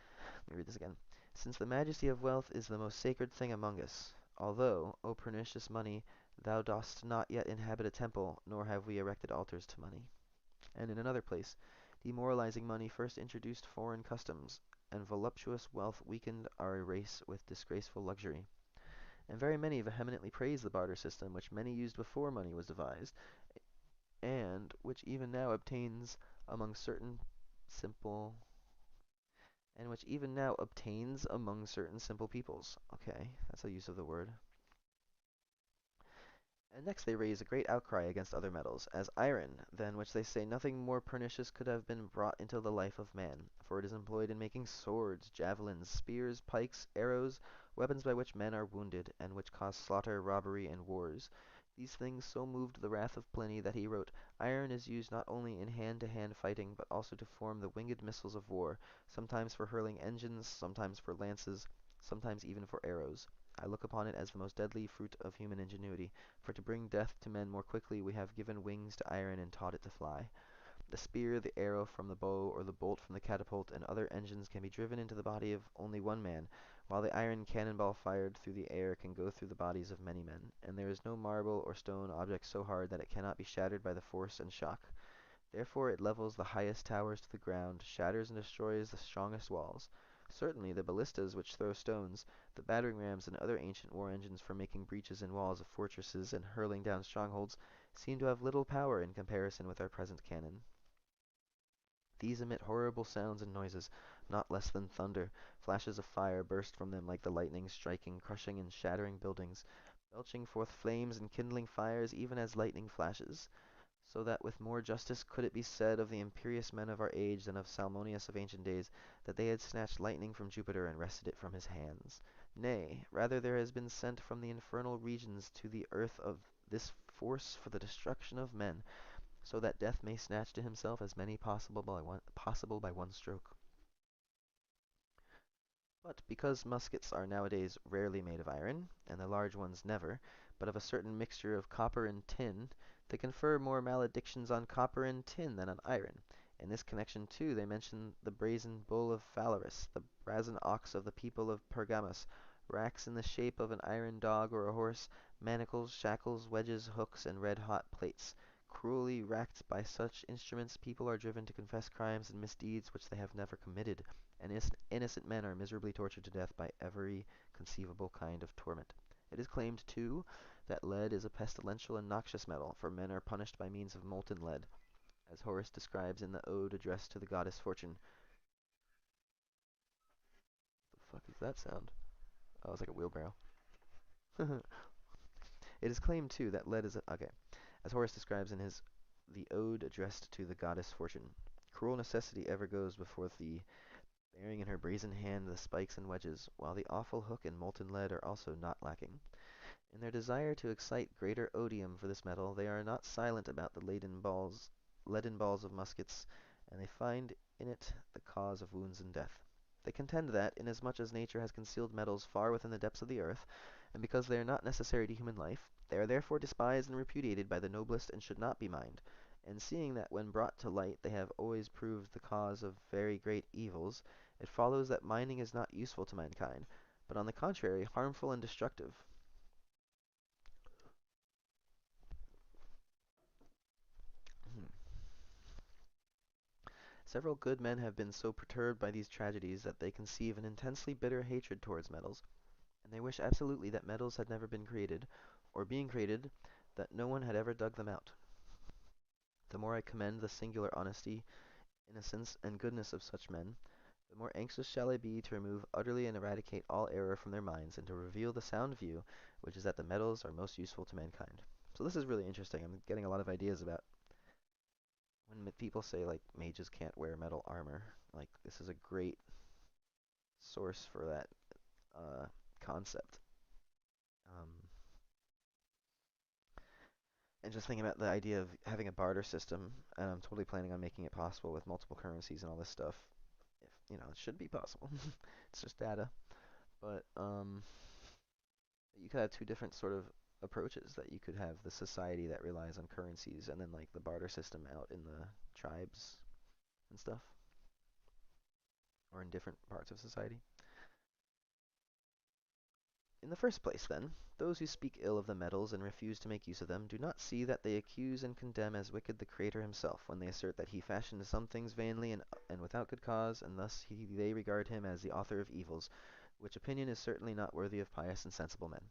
[SPEAKER 1] let me read this again. Since the majesty of wealth is the most sacred thing among us, although, O pernicious money, thou dost not yet inhabit a temple, nor have we erected altars to money. And in another place, demoralizing money first introduced foreign customs, and voluptuous wealth weakened our race with disgraceful luxury. And very many vehemently praise the barter system which many used before money was devised, and which even now obtains among certain simple peoples. Okay, that's a use of the word. And next they raise a great outcry against other metals, as iron, than which they say nothing more pernicious could have been brought into the life of man, for it is employed in making swords, javelins, spears, pikes, arrows, weapons by which men are wounded, and which cause slaughter, robbery, and wars. These things so moved the wrath of Pliny that he wrote, Iron is used not only in hand-to-hand fighting, but also to form the winged missiles of war, sometimes for hurling engines, sometimes for lances, sometimes even for arrows. I look upon it as the most deadly fruit of human ingenuity, for to bring death to men more quickly we have given wings to iron and taught it to fly. The spear, the arrow from the bow, or the bolt from the catapult, and other engines can be driven into the body of only one man, while the iron cannonball fired through the air can go through the bodies of many men, and there is no marble or stone object so hard that it cannot be shattered by the force and shock. Therefore it levels the highest towers to the ground, shatters and destroys the strongest walls. Certainly the ballistas which throw stones, the battering rams and other ancient war engines for making breaches in walls of fortresses and hurling down strongholds, seem to have little power in comparison with our present cannon. These emit horrible sounds and noises, not less than thunder. Flashes of fire burst from them like the lightning striking, crushing, and shattering buildings, belching forth flames and kindling fires even as lightning flashes. So that with more justice could it be said of the imperious men of our age than of Salmoneus of ancient days, that they had snatched lightning from Jupiter and wrested it from his hands. Nay, rather there has been sent from the infernal regions to the earth of this force for the destruction of men, so that death may snatch to himself as many possible by one stroke. But because muskets are nowadays rarely made of iron, and the large ones never, but of a certain mixture of copper and tin, they confer more maledictions on copper and tin than on iron. In this connection, too, they mention the brazen bull of Phalaris, the brazen ox of the people of Pergamus, racks in the shape of an iron dog or a horse, manacles, shackles, wedges, hooks, and red-hot plates. Cruelly racked by such instruments, people are driven to confess crimes and misdeeds which they have never committed, and innocent men are miserably tortured to death by every conceivable kind of torment. It is claimed, too, that lead is a pestilential and noxious metal, for men are punished by means of molten lead, as Horace describes in the ode addressed to the goddess Fortune. The fuck is that sound? Oh, it's like a wheelbarrow. It is claimed, too, that lead is okay, as Horace describes in his the ode addressed to the goddess Fortune. Cruel necessity ever goes before thee, bearing in her brazen hand the spikes and wedges, while the awful hook and molten lead are also not lacking. In their desire to excite greater odium for this metal, they are not silent about the leaden balls of muskets, and they find in it the cause of wounds and death. They contend that, inasmuch as nature has concealed metals far within the depths of the earth, and because they are not necessary to human life, they are therefore despised and repudiated by the noblest and should not be mined. And seeing that when brought to light they have always proved the cause of very great evils, it follows that mining is not useful to mankind, but on the contrary harmful and destructive. Several good men have been so perturbed by these tragedies that they conceive an intensely bitter hatred towards metals, and they wish absolutely that metals had never been created, or being created, that no one had ever dug them out. The more I commend the singular honesty, innocence, and goodness of such men, the more anxious shall I be to remove utterly and eradicate all error from their minds, and to reveal the sound view, which is that the metals are most useful to mankind. So this is really interesting. I'm getting a lot of ideas about when people say like mages can't wear metal armor. Like this is a great source for that uh, concept. Um, and just thinking about the idea of having a barter system, and I'm totally planning on making it possible with multiple currencies and all this stuff. If it should be possible. It's just data, but you could have two different sort of approaches. That you could have the society that relies on currencies, and then like the barter system out in the tribes and stuff, or in different parts of society. In the first place, then, those who speak ill of the metals and refuse to make use of them do not see that they accuse and condemn as wicked the Creator himself, when they assert that he fashioned some things vainly and without good cause, and thus they regard him as the author of evils, which opinion is certainly not worthy of pious and sensible men.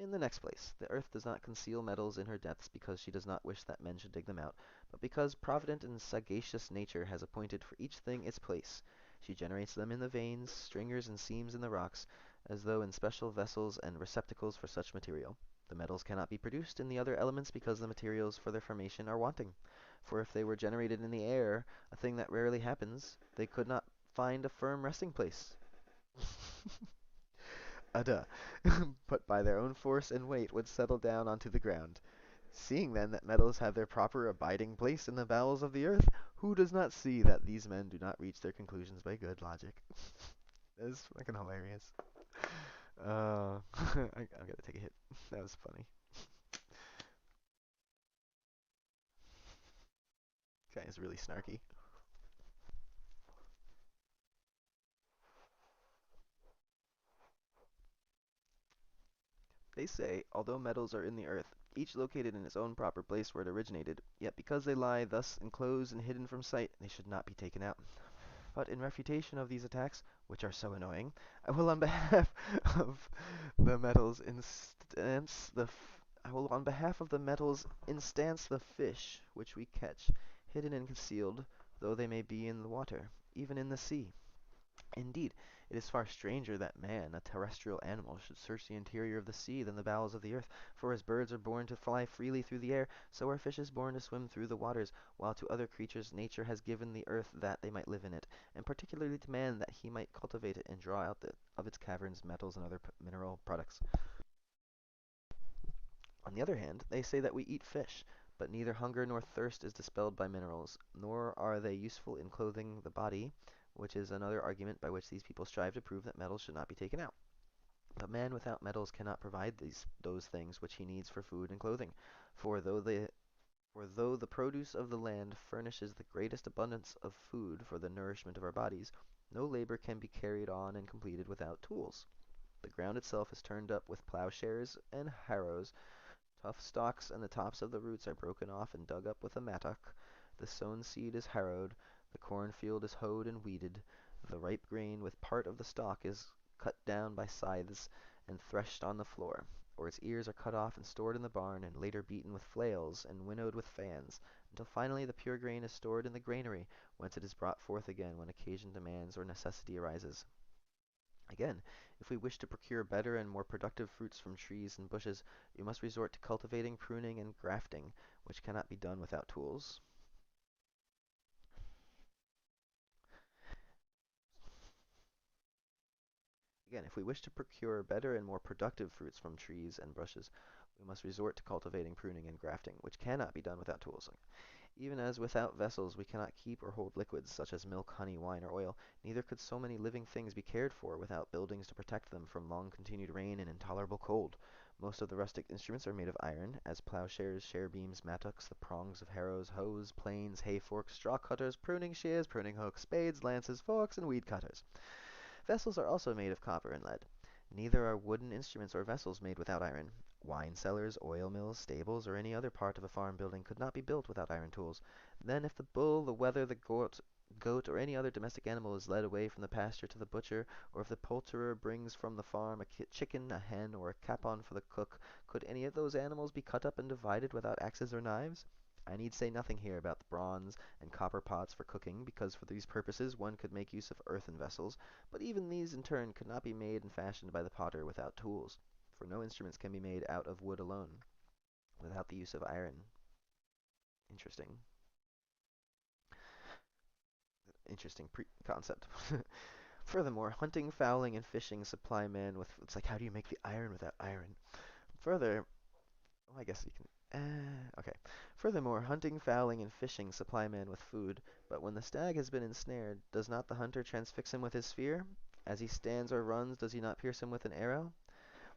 [SPEAKER 1] In the next place, the earth does not conceal metals in her depths because she does not wish that men should dig them out, but because provident and sagacious nature has appointed for each thing its place. She generates them in the veins, stringers, and seams in the rocks, as though in special vessels and receptacles for such material. The metals cannot be produced in the other elements because the materials for their formation are wanting. For if they were generated in the air, a thing that rarely happens, they could not find a firm resting place. Ada, but by their own force and weight would settle down onto the ground. Seeing then that metals have their proper abiding place in the bowels of the earth, who does not see that these men do not reach their conclusions by good logic? That is fucking hilarious. I'm gonna take a hit. That was funny. Guy is really snarky. They say, although metals are in the earth, each located in its own proper place where it originated, yet because they lie thus enclosed and hidden from sight, they should not be taken out. But in refutation of these attacks, which are so annoying, I will on behalf of the metals instance the I will on behalf of the metals instance the fish which we catch, hidden and concealed, though they may be in the water, even in the sea. Indeed, it is far stranger that man, a terrestrial animal, should search the interior of the sea than the bowels of the earth, for as birds are born to fly freely through the air, so are fishes born to swim through the waters, while to other creatures nature has given the earth that they might live in it, and particularly to man that he might cultivate it and draw out of its caverns metals and other mineral products. On the other hand, they say that we eat fish, but neither hunger nor thirst is dispelled by minerals, nor are they useful in clothing the body, which is another argument by which these people strive to prove that metals should not be taken out. But man without metals cannot provide those things which he needs for food and clothing, for though the produce of the land furnishes the greatest abundance of food for the nourishment of our bodies, no labor can be carried on and completed without tools. The ground itself is turned up with plowshares and harrows. Tough stalks and the tops of the roots are broken off and dug up with a mattock. The sown seed is harrowed, the cornfield is hoed and weeded, the ripe grain with part of the stalk is cut down by scythes and threshed on the floor, or its ears are cut off and stored in the barn, and later beaten with flails and winnowed with fans, until finally the pure grain is stored in the granary, whence it is brought forth again when occasion demands or necessity arises. Again, if we wish to procure better and more productive fruits from trees and bushes, we must resort to cultivating, pruning, and grafting, which cannot be done without tools. Again, if we wish to procure better and more productive fruits from trees and bushes, we must resort to cultivating, pruning, and grafting, which cannot be done without tools. Even as without vessels we cannot keep or hold liquids such as milk, honey, wine, or oil, neither could so many living things be cared for without buildings to protect them from long continued rain and intolerable cold. Most of the rustic instruments are made of iron, as plowshares, share beams, mattocks, the prongs of harrows, hoes, planes, hay forks, straw cutters, pruning shears, pruning hooks, spades, lances, forks, and weed cutters. Vessels are also made of copper and lead. Neither are wooden instruments or vessels made without iron. Wine cellars, oil mills, stables, or any other part of a farm building could not be built without iron tools. Then if the bull, the wether, the goat, or any other domestic animal is led away from the pasture to the butcher, or if the poulterer brings from the farm a chicken, a hen, or a capon for the cook, could any of those animals be cut up and divided without axes or knives? I need say nothing here about the bronze and copper pots for cooking, because for these purposes one could make use of earthen vessels, but even these in turn could not be made and fashioned by the potter without tools, for no instruments can be made out of wood alone, without the use of iron. Interesting, interesting concept. Furthermore, hunting, fowling, and fishing supply man with. It's like, how do you make the iron without iron? Further, well, I guess you can. Okay. Furthermore, hunting, fowling, and fishing supply man with food, but when the stag has been ensnared, does not the hunter transfix him with his spear? As he stands or runs, does he not pierce him with an arrow?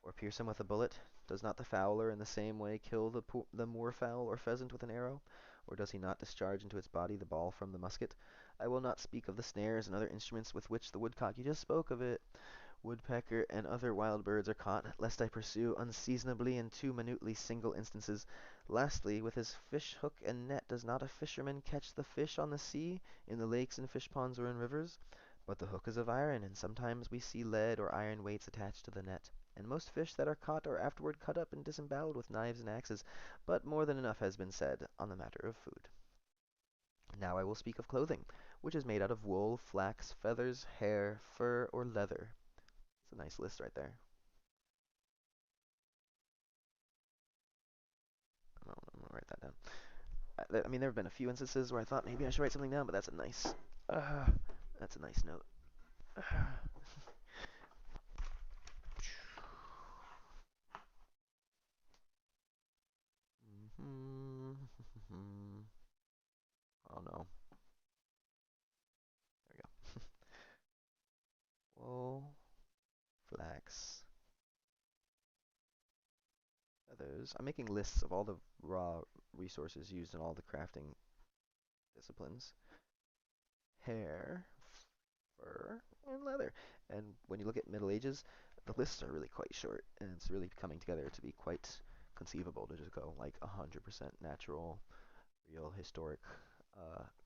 [SPEAKER 1] Or pierce him with a bullet? Does not the fowler in the same way kill the moorfowl or pheasant with an arrow? Or does he not discharge into its body the ball from the musket? I will not speak of the snares and other instruments with which the woodcock, you just spoke of it, woodpecker, and other wild birds are caught, lest I pursue unseasonably and too minutely single instances. Lastly, with his fish hook and net does not a fisherman catch the fish on the sea, in the lakes and fish ponds or in rivers? But the hook is of iron, and sometimes we see lead or iron weights attached to the net. And most fish that are caught are afterward cut up and disemboweled with knives and axes. But more than enough has been said on the matter of food. Now I will speak of clothing, which is made out of wool, flax, feathers, hair, fur, or leather. It's a nice list right there. I'm gonna write that down. I mean, there have been a few instances where I thought maybe I should write something down, but uh, that's a nice note. Oh no, there we go. Wool, flax, feathers. I'm making lists of all the raw resources used in all the crafting disciplines. Hair, fur, and leather. And when you look at Middle Ages, the lists are really quite short, and it's really coming together to be quite conceivable to just go like 100% natural, real, historic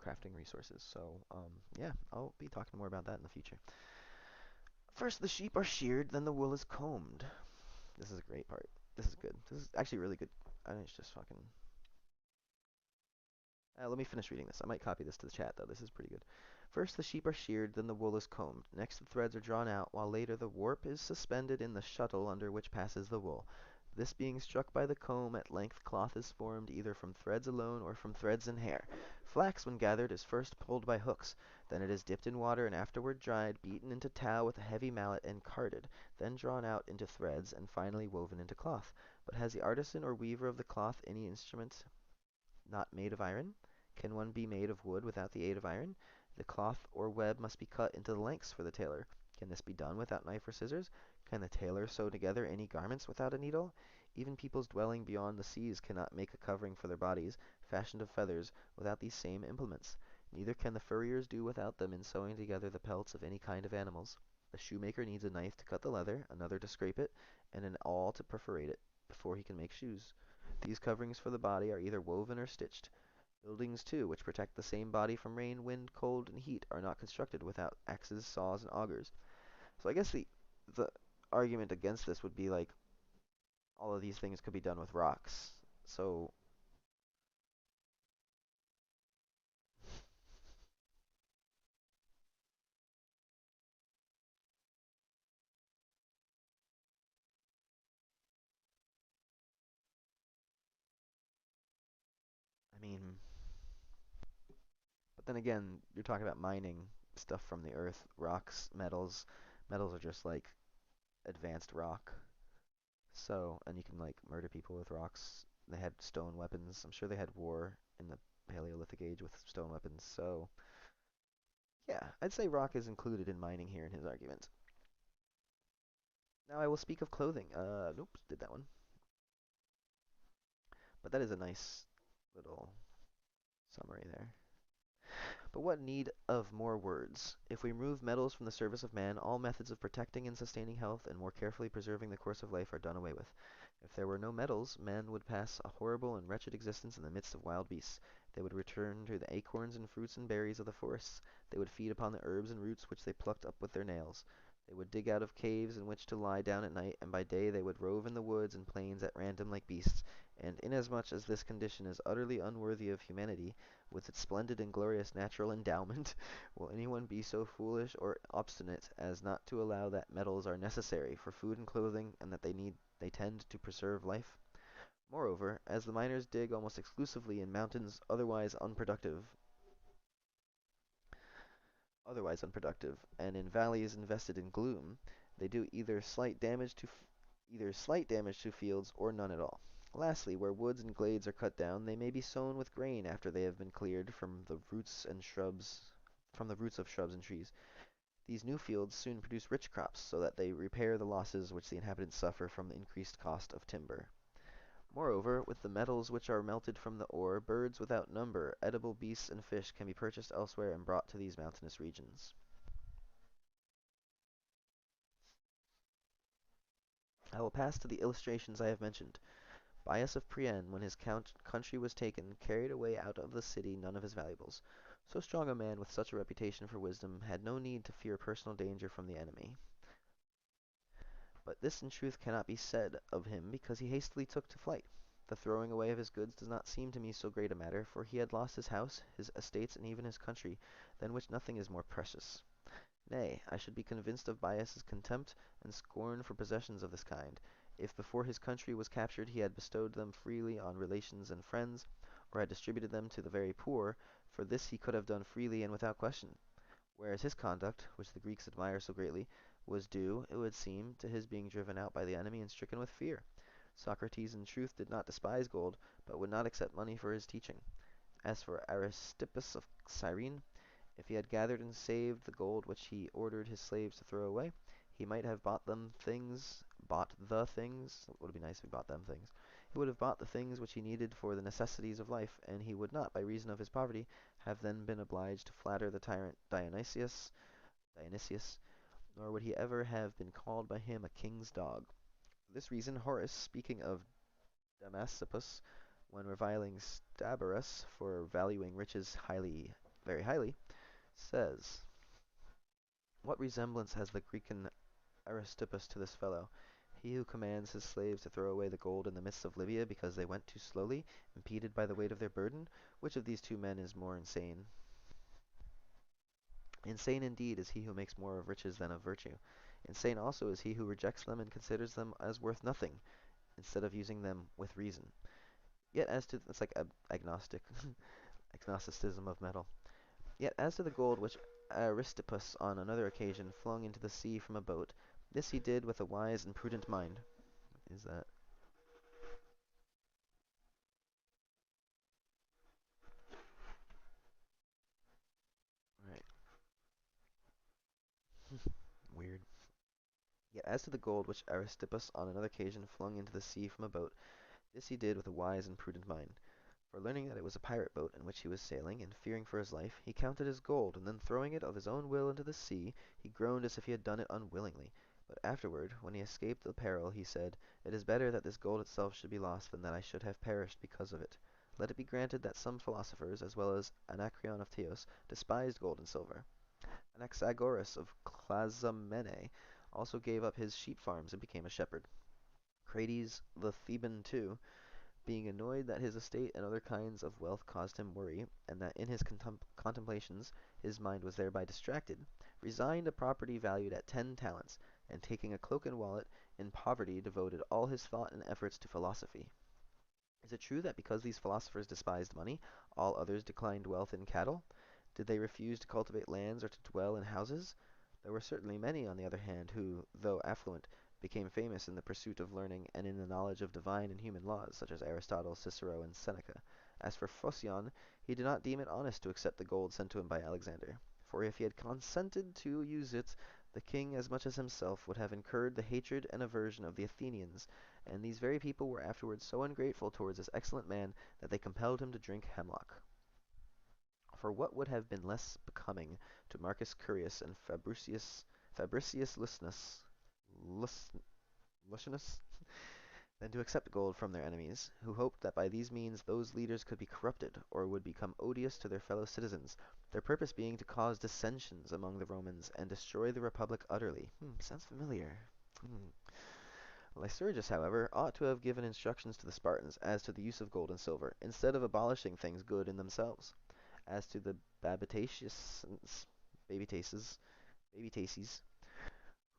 [SPEAKER 1] crafting resources. So, yeah, I'll be talking more about that in the future. First, the sheep are sheared, then the wool is combed. This is a great part. This is good. This is actually really good. I think it's just fucking. Let me finish reading this. I might copy this to the chat, though. This is pretty good. First, the sheep are sheared, then the wool is combed. Next, the threads are drawn out, while later the warp is suspended in the shuttle under which passes the wool. This being struck by the comb, at length cloth is formed either from threads alone or from threads and hair. Flax, when gathered, is first pulled by hooks. Then it is dipped in water and afterward dried, beaten into tow with a heavy mallet and carded, then drawn out into threads, and finally woven into cloth. But has the artisan or weaver of the cloth any instrument not made of iron? Can one be made of wood without the aid of iron? The cloth or web must be cut into lengths for the tailor. Can this be done without knife or scissors? Can the tailor sew together any garments without a needle? Even peoples dwelling beyond the seas cannot make a covering for their bodies, fashioned of feathers, without these same implements. Neither can the furriers do without them in sewing together the pelts of any kind of animals. The shoemaker needs a knife to cut the leather, another to scrape it, and an awl to perforate it, before he can make shoes. These coverings for the body are either woven or stitched. Buildings, too, which protect the same body from rain, wind, cold, and heat, are not constructed without axes, saws, and augers. So I guess the argument against this would be like all of these things could be done with rocks. So I mean, but then again, you're talking about mining stuff from the earth, rocks, metals. Metals are just like advanced rock. So, and you can like murder people with rocks. They had stone weapons. I'm sure they had war in the Paleolithic age with stone weapons. So, yeah, I'd say rock is included in mining here in his argument. Now I will speak of clothing. Nope, did that one. But that is a nice little summary there. But what need of more words? If we remove metals from the service of man, all methods of protecting and sustaining health and more carefully preserving the course of life are done away with. If there were no metals, man would pass a horrible and wretched existence in the midst of wild beasts. They would return to the acorns and fruits and berries of the forests. They would feed upon the herbs and roots which they plucked up with their nails. They would dig out of caves in which to lie down at night, and by day they would rove in the woods and plains at random like beasts. And inasmuch as this condition is utterly unworthy of humanity, with its splendid and glorious natural endowment, will anyone be so foolish or obstinate as not to allow that metals are necessary for food and clothing, and that they tend to preserve life? Moreover, as the miners dig almost exclusively in mountains otherwise unproductive, and in valleys invested in gloom, they do either slight damage to fields or none at all. Lastly, where woods and glades are cut down, they may be sown with grain after they have been cleared from the roots of shrubs and trees. These new fields soon produce rich crops, so that they repair the losses which the inhabitants suffer from the increased cost of timber. Moreover, with the metals which are melted from the ore, birds without number, edible beasts and fish can be purchased elsewhere and brought to these mountainous regions. I will pass to the illustrations I have mentioned. Bias of Priene, when his country was taken, carried away out of the city none of his valuables. So strong a man with such a reputation for wisdom had no need to fear personal danger from the enemy. But this in truth cannot be said of him, because he hastily took to flight. The throwing away of his goods does not seem to me so great a matter, for he had lost his house, his estates, and even his country, than which nothing is more precious. Nay, I should be convinced of Bias's contempt and scorn for possessions of this kind, if before his country was captured he had bestowed them freely on relations and friends, or had distributed them to the very poor, for this he could have done freely and without question. Whereas his conduct, which the Greeks admire so greatly, was due, it would seem, to his being driven out by the enemy and stricken with fear. Socrates in truth did not despise gold, but would not accept money for his teaching. As for Aristippus of Cyrene, if he had gathered and saved the gold which he ordered his slaves to throw away, he might have bought the things. It would be nice if he bought them things. He would have bought the things which he needed for the necessities of life, and he would not, by reason of his poverty, have then been obliged to flatter the tyrant Dionysius, nor would he ever have been called by him a king's dog. For this reason, Horace, speaking of Damasippus, when reviling Stabarus for valuing riches very highly, says, "What resemblance has the Grecian Aristippus to this fellow? He who commands his slaves to throw away the gold in the midst of Libya because they went too slowly, impeded by the weight of their burden? Which of these two men is more insane? Insane indeed is he who makes more of riches than of virtue. Insane also is he who rejects them and considers them as worth nothing, instead of using them with reason. Yet as to it's like agnostic agnosticism of metal. Yet as to the gold which Aristippus on another occasion flung into the sea from a boat, this he did with a wise and prudent mind." Is that right? Weird. "Yet as to the gold which Aristippus on another occasion flung into the sea from a boat, this he did with a wise and prudent mind. For learning that it was a pirate boat in which he was sailing, and fearing for his life, he counted as gold, and then throwing it of his own will into the sea, he groaned as if he had done it unwillingly. But afterward, when he escaped the peril, he said, 'It is better that this gold itself should be lost than that I should have perished because of it.' Let it be granted that some philosophers, as well as Anacreon of Teos, despised gold and silver. Anaxagoras of Clazomene also gave up his sheep farms and became a shepherd. Crates the Theban, too, being annoyed that his estate and other kinds of wealth caused him worry, and that in his contemplations his mind was thereby distracted, resigned a property valued at 10 talents, and taking a cloak and wallet, in poverty devoted all his thought and efforts to philosophy. Is it true that because these philosophers despised money, all others declined wealth in cattle? Did they refuse to cultivate lands or to dwell in houses? There were certainly many, on the other hand, who, though affluent, became famous in the pursuit of learning and in the knowledge of divine and human laws, such as Aristotle, Cicero, and Seneca. As for Phocion, he did not deem it honest to accept the gold sent to him by Alexander, for if he had consented to use it, the king as much as himself would have incurred the hatred and aversion of the Athenians, and these very people were afterwards so ungrateful towards this excellent man that they compelled him to drink hemlock. For what would have been less becoming to Marcus Curius and Fabricius Luscinus than to accept gold from their enemies, who hoped that by these means those leaders could be corrupted, or would become odious to their fellow citizens, their purpose being to cause dissensions among the Romans and destroy the republic utterly? Sounds familiar. Lycurgus, however, ought to have given instructions to the Spartans as to the use of gold and silver, instead of abolishing things good in themselves. As to the Babytaces,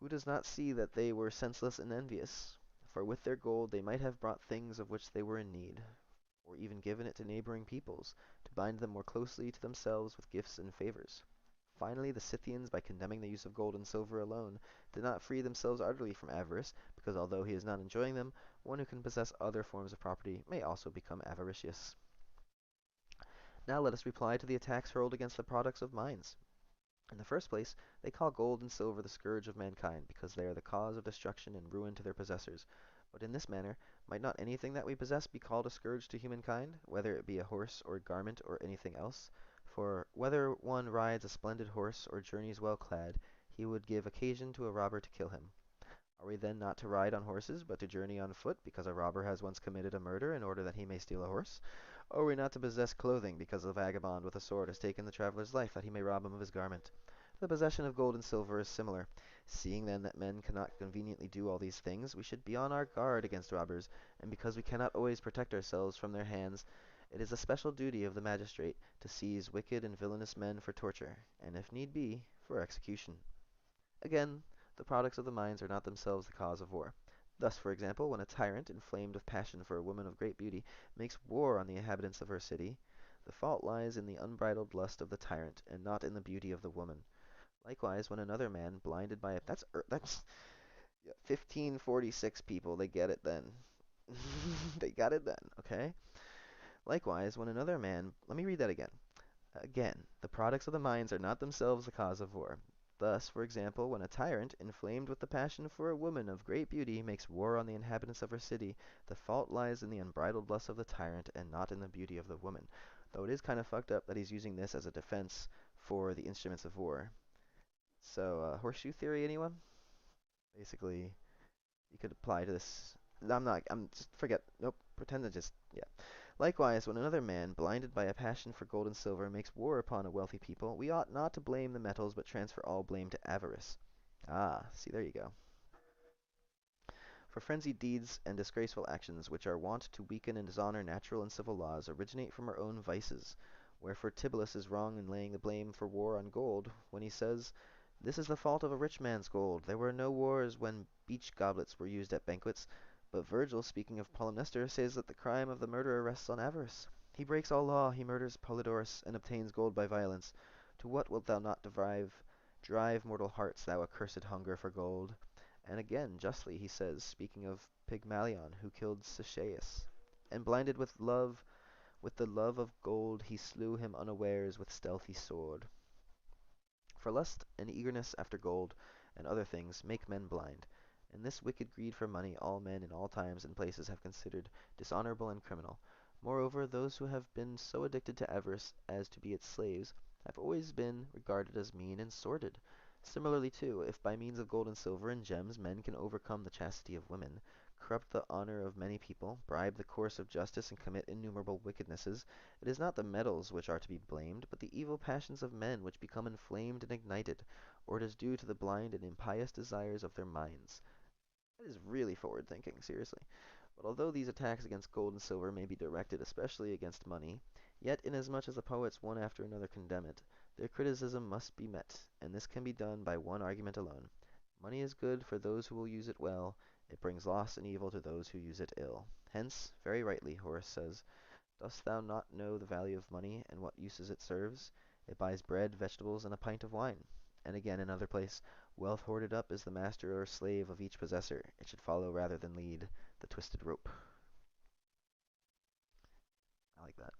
[SPEAKER 1] who does not see that they were senseless and envious? For with their gold they might have bought things of which they were in need, or even given it to neighboring peoples, to bind them more closely to themselves with gifts and favors. Finally, the Scythians, by condemning the use of gold and silver alone, did not free themselves utterly from avarice, because although he is not enjoying them, one who can possess other forms of property may also become avaricious. Now let us reply to the attacks hurled against the products of mines. In the first place, they call gold and silver the scourge of mankind, because they are the cause of destruction and ruin to their possessors. But in this manner, might not anything that we possess be called a scourge to humankind, whether it be a horse or garment or anything else? For whether one rides a splendid horse or journeys well clad, he would give occasion to a robber to kill him. Are we then not to ride on horses, but to journey on foot, because a robber has once committed a murder in order that he may steal a horse? Are we not to possess clothing, because a vagabond with a sword has taken the traveller's life, that he may rob him of his garment? The possession of gold and silver is similar. Seeing then that men cannot conveniently do all these things, we should be on our guard against robbers, and because we cannot always protect ourselves from their hands, it is a special duty of the magistrate to seize wicked and villainous men for torture, and if need be, for execution. Again, the products of the mines are not themselves the cause of war. Thus, for example, when a tyrant, inflamed with passion for a woman of great beauty, makes war on the inhabitants of her city, the fault lies in the unbridled lust of the tyrant, and not in the beauty of the woman. Likewise, when another man, blinded by a that's 1546 people, they get it then. They got it then, okay? Likewise, when another man, let me read that again. Again, the products of the mines are not themselves the cause of war. Thus, for example, when a tyrant, inflamed with the passion for a woman of great beauty, makes war on the inhabitants of her city, the fault lies in the unbridled lust of the tyrant and not in the beauty of the woman. Though it is kind of fucked up that he's using this as a defense for the instruments of war. So, horseshoe theory, anyone? Basically, you could apply to this. I'm just forget. Nope. Pretend to just, yeah. Likewise, when another man, blinded by a passion for gold and silver, makes war upon a wealthy people, we ought not to blame the metals, but transfer all blame to avarice. Ah, see, there you go. For frenzied deeds and disgraceful actions, which are wont to weaken and dishonor natural and civil laws, originate from our own vices. Wherefore Tibullus is wrong in laying the blame for war on gold, when he says, "This is the fault of a rich man's gold. There were no wars when beech goblets were used at banquets." But Virgil, speaking of Polymnestor, says that the crime of the murderer rests on avarice. He breaks all law, he murders Polydorus, and obtains gold by violence. To what wilt thou not drive mortal hearts, thou accursed hunger for gold? And again, justly, he says, speaking of Pygmalion, who killed Sichaeus, and blinded with the love of gold, he slew him unawares with stealthy sword. For lust and eagerness after gold and other things make men blind, and this wicked greed for money all men in all times and places have considered dishonorable and criminal. Moreover, those who have been so addicted to avarice as to be its slaves have always been regarded as mean and sordid. Similarly, too, if by means of gold and silver and gems men can overcome the chastity of women, corrupt the honor of many people, bribe the course of justice, and commit innumerable wickednesses, it is not the metals which are to be blamed, but the evil passions of men which become inflamed and ignited, or it is due to the blind and impious desires of their minds. That is really forward thinking, seriously. But although these attacks against gold and silver may be directed especially against money, yet inasmuch as the poets one after another condemn it, their criticism must be met, and this can be done by one argument alone. Money is good for those who will use it well, it brings loss and evil to those who use it ill. Hence, very rightly, Horace says, "Dost thou not know the value of money, and what uses it serves? It buys bread, vegetables, and a pint of wine." And again, in another place, "Wealth hoarded up is the master or slave of each possessor. It should follow rather than lead the twisted rope." I like that.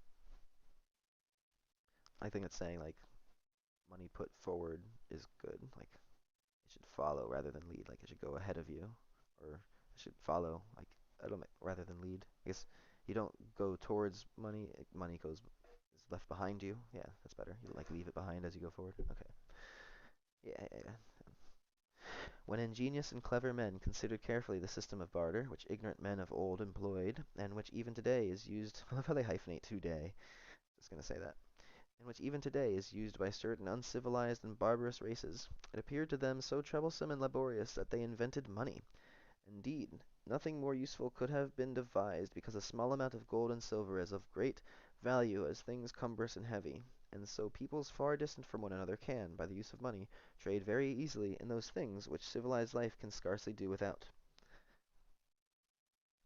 [SPEAKER 1] I think it's saying, like, money put forward is good. Like, it should follow rather than lead. Like, it should go ahead of you. Or it should follow, like, I don't know, rather than lead. I guess you don't go towards money. Money is left behind you. Yeah, that's better. You, like, leave it behind as you go forward. Okay. Yeah. When ingenious and clever men considered carefully the system of barter, which ignorant men of old employed, and which even today is used, I love how they hyphenate today, just going to say that, and which even today is used by certain uncivilized and barbarous races, it appeared to them so troublesome and laborious that they invented money. Indeed, nothing more useful could have been devised, because a small amount of gold and silver is of great value as things cumbrous and heavy, and so peoples far distant from one another can, by the use of money, trade very easily in those things which civilized life can scarcely do without.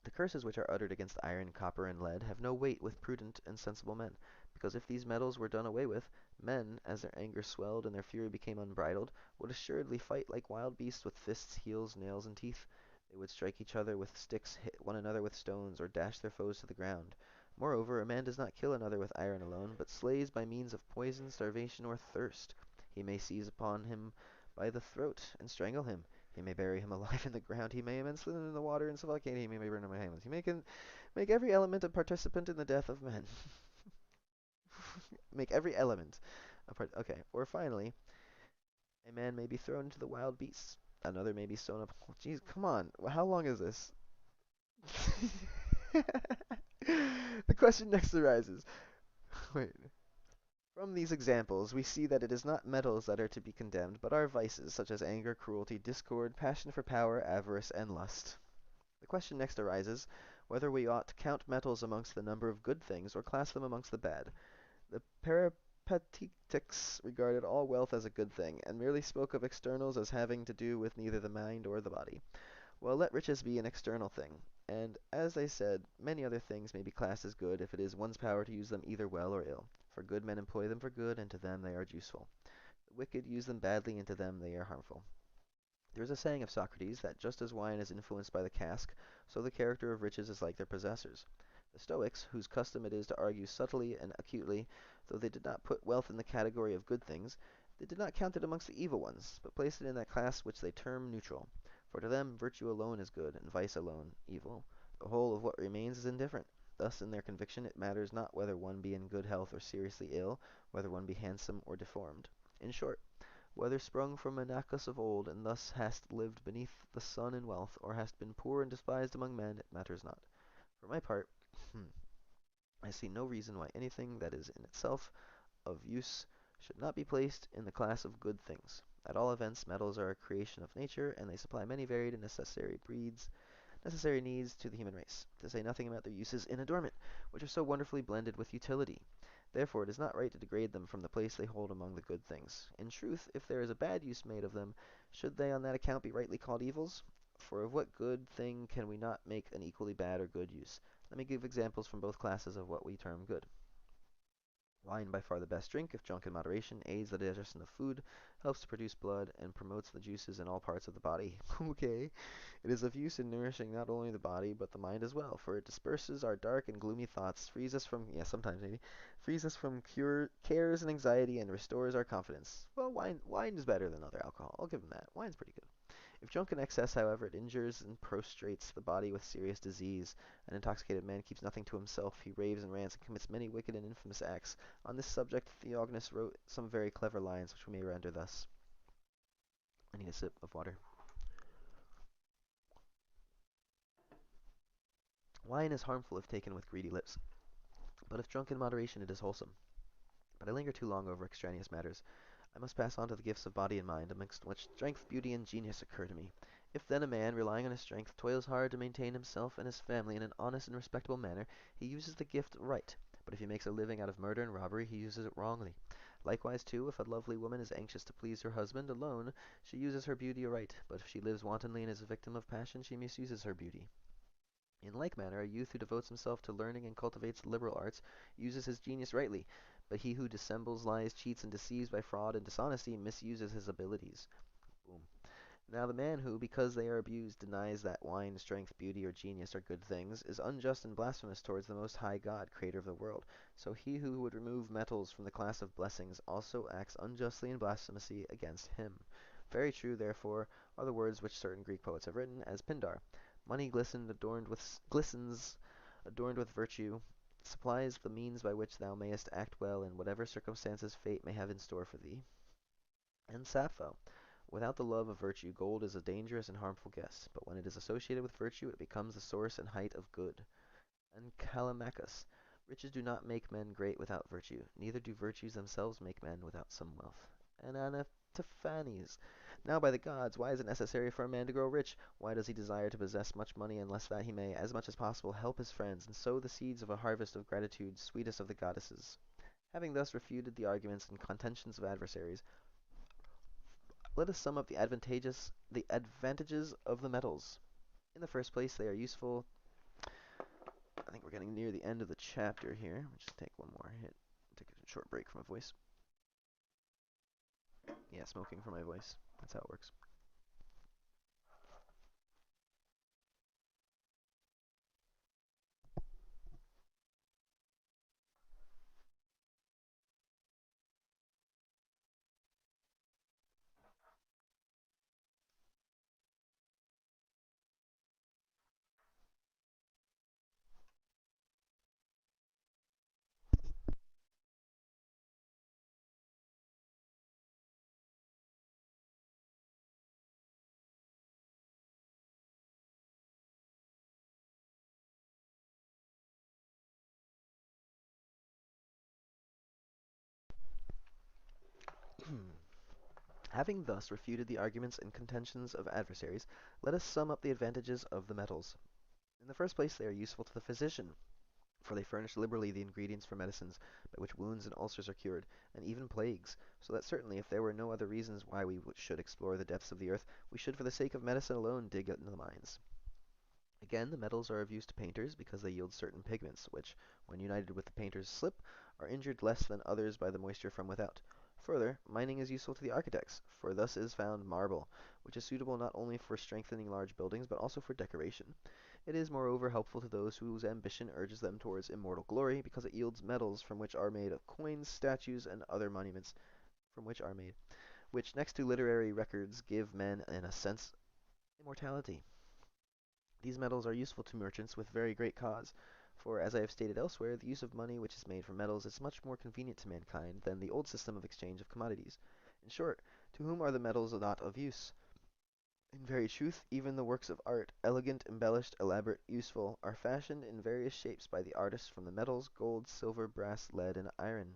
[SPEAKER 1] The curses which are uttered against iron, copper, and lead have no weight with prudent and sensible men, because if these metals were done away with, men, as their anger swelled and their fury became unbridled, would assuredly fight like wild beasts with fists, heels, nails, and teeth. They would strike each other with sticks, hit one another with stones, or dash their foes to the ground. Moreover, a man does not kill another with iron alone, but slays by means of poison, starvation, or thirst. He may seize upon him by the throat and strangle him. He may bury him alive in the ground. He may immerse him in the water and suffocate him. He may burn him in hands. He may make every element a participant in the death of men. Make every element a part. Okay. Or finally, a man may be thrown into the wild beasts. Another may be sewn up. Oh, jeez, come on. How long is this? The question next arises. Wait. From these examples, we see that it is not metals that are to be condemned, but our vices, such as anger, cruelty, discord, passion for power, avarice, and lust. The question next arises, whether we ought to count metals amongst the number of good things, or class them amongst the bad. The Peripatetics regarded all wealth as a good thing, and merely spoke of externals as having to do with neither the mind or the body. Well, let riches be an external thing, and, as they said, many other things may be classed as good if it is one's power to use them either well or ill. For good men employ them for good, and to them they are useful. The wicked use them badly, and to them they are harmful. There is a saying of Socrates that just as wine is influenced by the cask, so the character of riches is like their possessors. The Stoics, whose custom it is to argue subtly and acutely, though they did not put wealth in the category of good things, They did not count it amongst the evil ones, but placed it in that class which they term neutral. For to them virtue alone is good, and vice alone evil. The whole of what remains is indifferent. Thus in their conviction it matters not whether one be in good health or seriously ill, whether one be handsome or deformed. In short, whether sprung from Monachus of old, and thus hast lived beneath the sun in wealth, or hast been poor and despised among men, it matters not. For my part, I see no reason why anything that is in itself of use should not be placed in the class of good things. At all events, metals are a creation of nature, and they supply many varied and necessary needs to the human race, to say nothing about their uses in adornment, which are so wonderfully blended with utility. Therefore it is not right to degrade them from the place they hold among the good things. In truth, if there is a bad use made of them, should they on that account be rightly called evils? For of what good thing can we not make an equally bad or good use? Let me give examples from both classes of what we term good. Wine, by far the best drink, if drunk in moderation, aids the digestion of food, helps to produce blood, and promotes the juices in all parts of the body. Okay. It is of use in nourishing not only the body, but the mind as well, for it disperses our dark and gloomy thoughts, frees us from, yeah, sometimes maybe, frees us from cares and anxiety, and restores our confidence. Well, wine is better than other alcohol. I'll give them that. Wine's pretty good. If drunk in excess, however, it injures and prostrates the body with serious disease. An intoxicated man keeps nothing to himself. He raves and rants and commits many wicked and infamous acts. On this subject, Theognis wrote some very clever lines, which we may render thus. I need a sip of water. Wine is harmful if taken with greedy lips, but if drunk in moderation, it is wholesome. But I linger too long over extraneous matters. I must pass on to the gifts of body and mind, amongst which strength, beauty, and genius occur to me. If then a man, relying on his strength, toils hard to maintain himself and his family in an honest and respectable manner, he uses the gift right. But if he makes a living out of murder and robbery, he uses it wrongly. Likewise, too, if a lovely woman is anxious to please her husband alone, she uses her beauty aright. But if she lives wantonly and is a victim of passion, she misuses her beauty. In like manner, a youth who devotes himself to learning and cultivates the liberal arts uses his genius rightly, but he who dissembles, lies, cheats, and deceives by fraud and dishonesty misuses his abilities. Boom. Now the man who, because they are abused, denies that wine, strength, beauty, or genius are good things, is unjust and blasphemous towards the Most High God, Creator of the world. So he who would remove metals from the class of blessings also acts unjustly and blasphemously against him. Very true, therefore, are the words which certain Greek poets have written, as Pindar. Money glistens, adorned with virtue, supplies the means by which thou mayest act well in whatever circumstances fate may have in store for thee. And Sappho. Without the love of virtue, gold is a dangerous and harmful guest, but when it is associated with virtue, it becomes the source and height of good. And Callimachus. Riches do not make men great without virtue, neither do virtues themselves make men without some wealth. And Anatiphanes. Now by the gods, why is it necessary for a man to grow rich? Why does he desire to possess much money unless that he may, as much as possible, help his friends, and sow the seeds of a harvest of gratitude, sweetest of the goddesses? Having thus refuted the arguments and contentions of adversaries, let us sum up the advantages of the metals. In the first place, they are useful. I think we're getting near the end of the chapter here. We'll just take one more hit. Take a short break from my voice. Yeah, smoking for my voice. That's how it works. Having thus refuted the arguments and contentions of adversaries, let us sum up the advantages of the metals. In the first place, they are useful to the physician, for they furnish liberally the ingredients for medicines by which wounds and ulcers are cured, and even plagues, so that certainly if there were no other reasons why we should explore the depths of the earth, we should for the sake of medicine alone dig into the mines. Again, the metals are of use to painters because they yield certain pigments, which, when united with the painter's slip, are injured less than others by the moisture from without. Further, mining is useful to the architects, for thus is found marble, which is suitable not only for strengthening large buildings, but also for decoration. It is moreover helpful to those whose ambition urges them towards immortal glory, because it yields metals from which are made of coins, statues, and other monuments. from which are made, which next to literary records give men in a sense immortality. These metals are useful to merchants with very great cause, for as I have stated elsewhere, the use of money which is made from metals is much more convenient to mankind than the old system of exchange of commodities. In short, to whom are the metals not of use? In very truth, even the works of art, elegant, embellished, elaborate, useful, are fashioned in various shapes by the artists from the metals, gold, silver, brass, lead, and iron.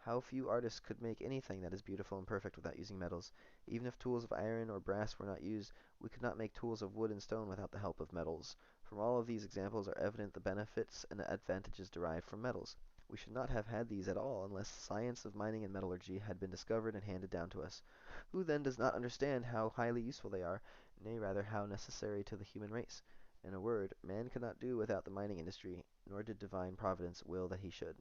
[SPEAKER 1] How few artists could make anything that is beautiful and perfect without using metals. Even if tools of iron or brass were not used, we could not make tools of wood and stone without the help of metals. From all of these examples are evident the benefits and advantages derived from metals. We should not have had these at all unless the science of mining and metallurgy had been discovered and handed down to us. Who then does not understand how highly useful they are, nay rather how necessary to the human race? In a word, man could not do without the mining industry, nor did divine providence will that he should.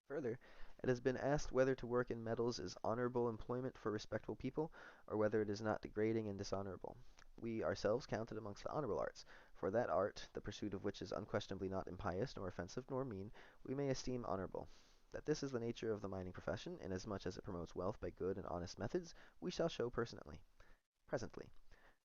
[SPEAKER 1] Further, it has been asked whether to work in metals is honorable employment for respectable people, or whether it is not degrading and dishonorable. We ourselves count it amongst the honorable arts, for that art, the pursuit of which is unquestionably not impious, nor offensive, nor mean, we may esteem honorable. That this is the nature of the mining profession, inasmuch as it promotes wealth by good and honest methods, we shall show presently.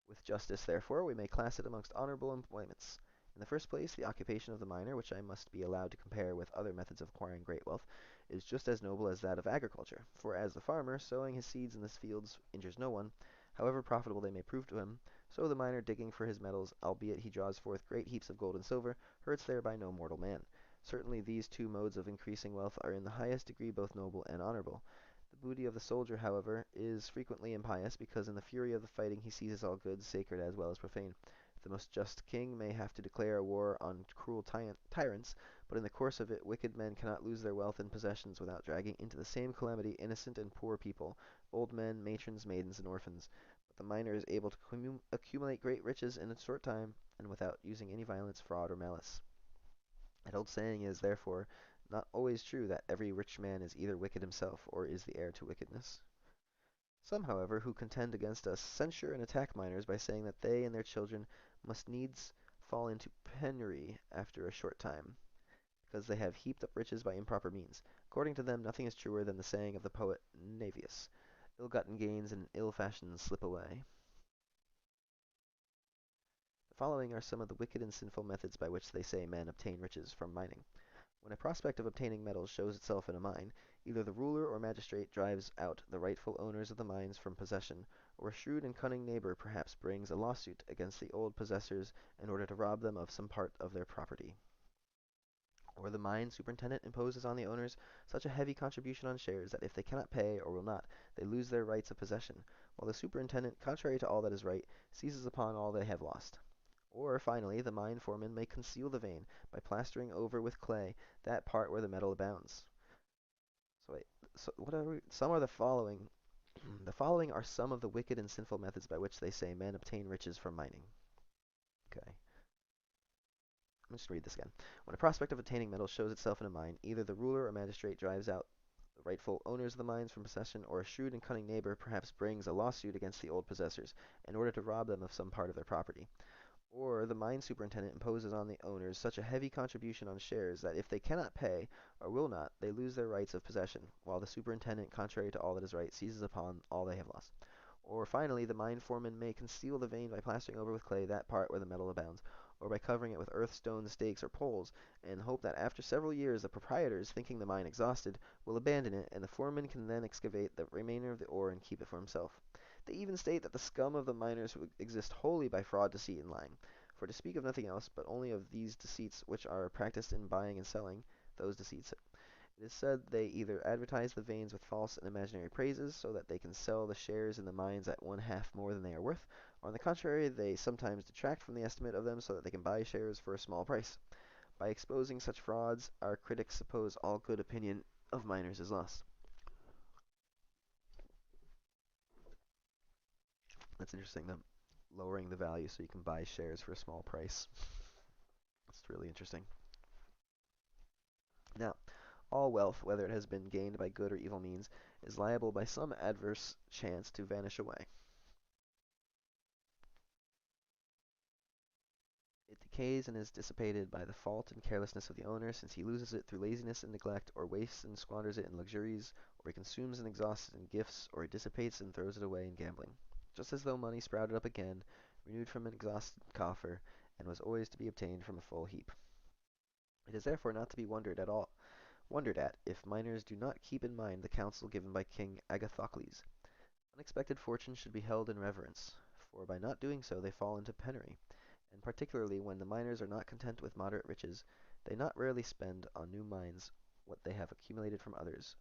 [SPEAKER 1] With justice, therefore, we may class it amongst honorable employments. In the first place, the occupation of the miner, which I must be allowed to compare with other methods of acquiring great wealth, is just as noble as that of agriculture. For as the farmer, sowing his seeds in the fields, injures no one, however profitable they may prove to him, so the miner digging for his metals, albeit he draws forth great heaps of gold and silver, hurts thereby no mortal man. Certainly these two modes of increasing wealth are in the highest degree both noble and honorable. The booty of the soldier, however, is frequently impious, because in the fury of the fighting he seizes all goods, sacred as well as profane. The most just king may have to declare a war on cruel tyrants, but in the course of it wicked men cannot lose their wealth and possessions without dragging into the same calamity innocent and poor people, old men, matrons, maidens, and orphans. But the miner is able to accumulate great riches in a short time, and without using any violence, fraud, or malice. An old saying is, therefore, not always true that every rich man is either wicked himself or is the heir to wickedness. Some, however, who contend against us censure and attack miners by saying that they and their children must needs fall into penury after a short time, because they have heaped up riches by improper means. According to them, nothing is truer than the saying of the poet Naevius, ill-gotten gains and ill-fashioned slip away. The following are some of the wicked and sinful methods by which they say men obtain riches from mining. When a prospect of obtaining metals shows itself in a mine, either the ruler or magistrate drives out the rightful owners of the mines from possession, or a shrewd and cunning neighbor perhaps brings a lawsuit against the old possessors in order to rob them of some part of their property. Or the mine superintendent imposes on the owners such a heavy contribution on shares that if they cannot pay, or will not, they lose their rights of possession, while the superintendent, contrary to all that is right, seizes upon all they have lost. Or, finally, the mine foreman may conceal the vein by plastering over with clay that part where the metal abounds. So, wait, so what are we? Some are the following. The following are some of the wicked and sinful methods by which they say men obtain riches from mining. Okay. Let me just read this again. When a prospect of obtaining metals shows itself in a mine, either the ruler or magistrate drives out the rightful owners of the mines from possession, or a shrewd and cunning neighbor perhaps brings a lawsuit against the old possessors in order to rob them of some part of their property. Or the mine superintendent imposes on the owners such a heavy contribution on shares that if they cannot pay, or will not, they lose their rights of possession, while the superintendent, contrary to all that is right, seizes upon all they have lost. Or finally, the mine foreman may conceal the vein by plastering over with clay that part where the metal abounds, or by covering it with earth, stones, stakes, or poles, and hope that after several years the proprietors, thinking the mine exhausted, will abandon it, and the foreman can then excavate the remainder of the ore and keep it for himself. They even state that the scum of the miners exist wholly by fraud, deceit, and lying. For to speak of nothing else, but only of these deceits which are practiced in buying and selling, those deceits, it is said they either advertise the veins with false and imaginary praises, so that they can sell the shares in the mines at one half more than they are worth, or on the contrary, they sometimes detract from the estimate of them so that they can buy shares for a small price. By exposing such frauds, our critics suppose all good opinion of miners is lost. That's interesting, them lowering the value so you can buy shares for a small price. That's really interesting. Now, all wealth, whether it has been gained by good or evil means, is liable by some adverse chance to vanish away. It decays and is dissipated by the fault and carelessness of the owner, since he loses it through laziness and neglect, or wastes and squanders it in luxuries, or he consumes and exhausts it in gifts, or he dissipates and throws it away in gambling. Just as though money sprouted up again, renewed from an exhausted coffer, and was always to be obtained from a full heap. It is therefore not to be wondered at if miners do not keep in mind the counsel given by King Agathocles. Unexpected fortune should be held in reverence, for by not doing so they fall into penury, and particularly when the miners are not content with moderate riches, they not rarely spend on new mines what they have accumulated from others.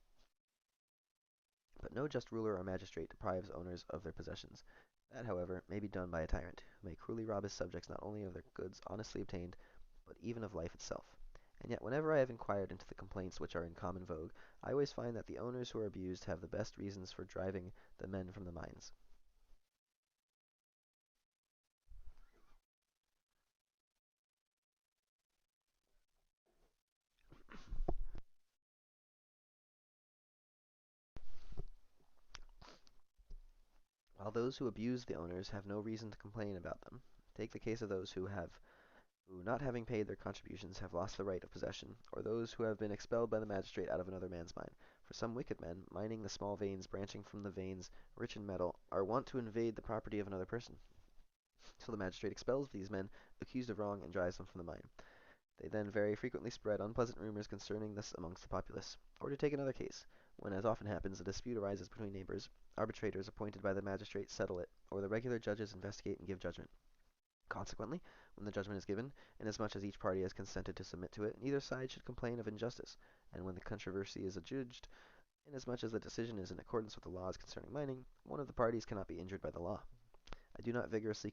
[SPEAKER 1] But no just ruler or magistrate deprives owners of their possessions. That, however, may be done by a tyrant, who may cruelly rob his subjects not only of their goods honestly obtained, but even of life itself. And yet whenever I have inquired into the complaints which are in common vogue, I always find that the owners who are abused have the best reasons for driving the men from the mines. While those who abuse the owners have no reason to complain about them. Take the case of those who, not having paid their contributions, have lost the right of possession, or those who have been expelled by the magistrate out of another man's mine. For some wicked men, mining the small veins branching from the veins rich in metal, are wont to invade the property of another person. So the magistrate expels these men accused of wrong and drives them from the mine. They then very frequently spread unpleasant rumors concerning this amongst the populace. Or to take another case, when, as often happens, a dispute arises between neighbors, arbitrators appointed by the magistrate settle it, or the regular judges investigate and give judgment. Consequently, when the judgment is given, inasmuch as each party has consented to submit to it, neither side should complain of injustice, and when the controversy is adjudged, inasmuch as the decision is in accordance with the laws concerning mining, one of the parties cannot be injured by the law. I do not vigorously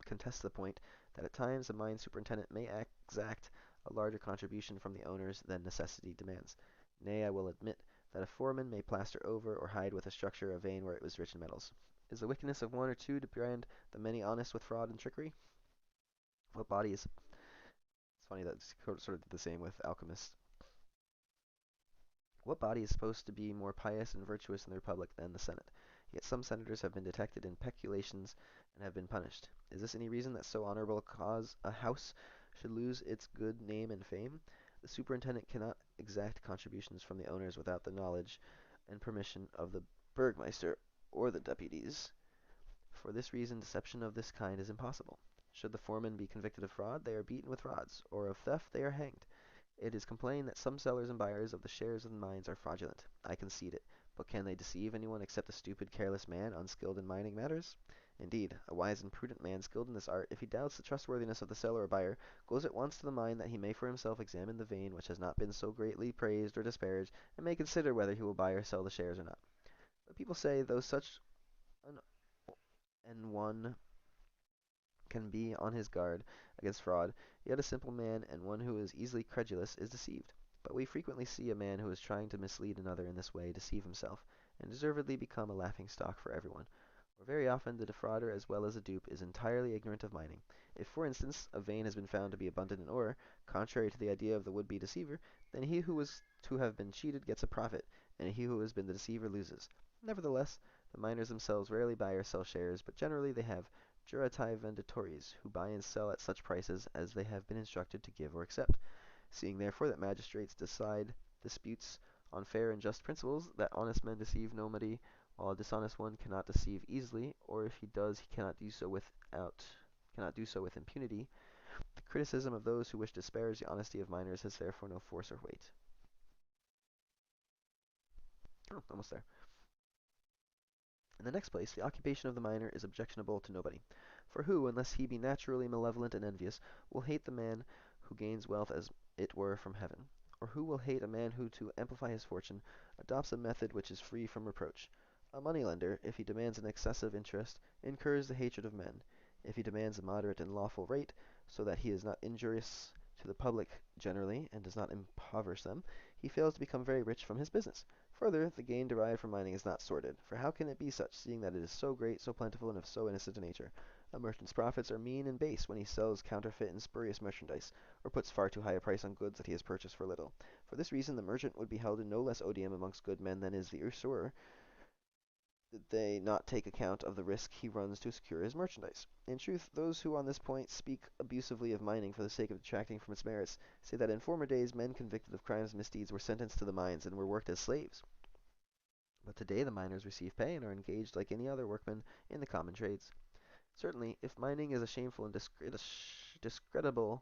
[SPEAKER 1] contest the point that at times a mine superintendent may exact a larger contribution from the owners than necessity demands. Nay, I will admit that a foreman may plaster over or hide with a structure a vein where it was rich in metals. Is the wickedness of one or two to brand the many honest with fraud and trickery? What body is... It's funny that sort of did the same with alchemists. What body is supposed to be more pious and virtuous in the republic than the Senate? Yet some senators have been detected in peculations and have been punished. Is this any reason that so honorable a house should lose its good name and fame? The superintendent cannot exact contributions from the owners without the knowledge and permission of the burgmeister or the deputies. For this reason, deception of this kind is impossible. Should the foremen be convicted of fraud, they are beaten with rods, or of theft, they are hanged. It is complained that some sellers and buyers of the shares of the mines are fraudulent. I concede it. But can they deceive anyone except a stupid, careless man, unskilled in mining matters? Indeed, a wise and prudent man skilled in this art, if he doubts the trustworthiness of the seller or buyer, goes at once to the mine that he may for himself examine the vein which has not been so greatly praised or disparaged, and may consider whether he will buy or sell the shares or not. But people say, though such an one can be on his guard against fraud, yet a simple man and one who is easily credulous is deceived. But we frequently see a man who is trying to mislead another in this way deceive himself, and deservedly become a laughing stock for everyone. For very often the defrauder as well as the dupe is entirely ignorant of mining. If, for instance, a vein has been found to be abundant in ore, contrary to the idea of the would-be deceiver, then he who was to have been cheated gets a profit, and he who has been the deceiver loses. Nevertheless, the miners themselves rarely buy or sell shares, but generally they have juratai venditores, who buy and sell at such prices as they have been instructed to give or accept. Seeing therefore that magistrates decide disputes on fair and just principles, that honest men deceive nobody, while a dishonest one cannot deceive easily, or if he does, he cannot do so with impunity. The criticism of those who wish to disparage the honesty of miners has therefore no force or weight. Oh, almost there. In the next place, the occupation of the miner is objectionable to nobody. For who, unless he be naturally malevolent and envious, will hate the man who gains wealth as it were from heaven? Or who will hate a man who, to amplify his fortune, adopts a method which is free from reproach? A moneylender, if he demands an excessive interest, incurs the hatred of men. If he demands a moderate and lawful rate, so that he is not injurious to the public generally, and does not impoverish them, he fails to become very rich from his business. Further, the gain derived from mining is not sordid, for how can it be such, seeing that it is so great, so plentiful, and of so innocent a nature? A merchant's profits are mean and base when he sells counterfeit and spurious merchandise, or puts far too high a price on goods that he has purchased for little. For this reason the merchant would be held in no less odium amongst good men than is the usurer, did they not take account of the risk he runs to secure his merchandise? In truth, those who on this point speak abusively of mining for the sake of detracting from its merits say that in former days men convicted of crimes and misdeeds were sentenced to the mines and were worked as slaves. But today the miners receive pay and are engaged like any other workmen in the common trades. Certainly, if mining is a shameful and discreditable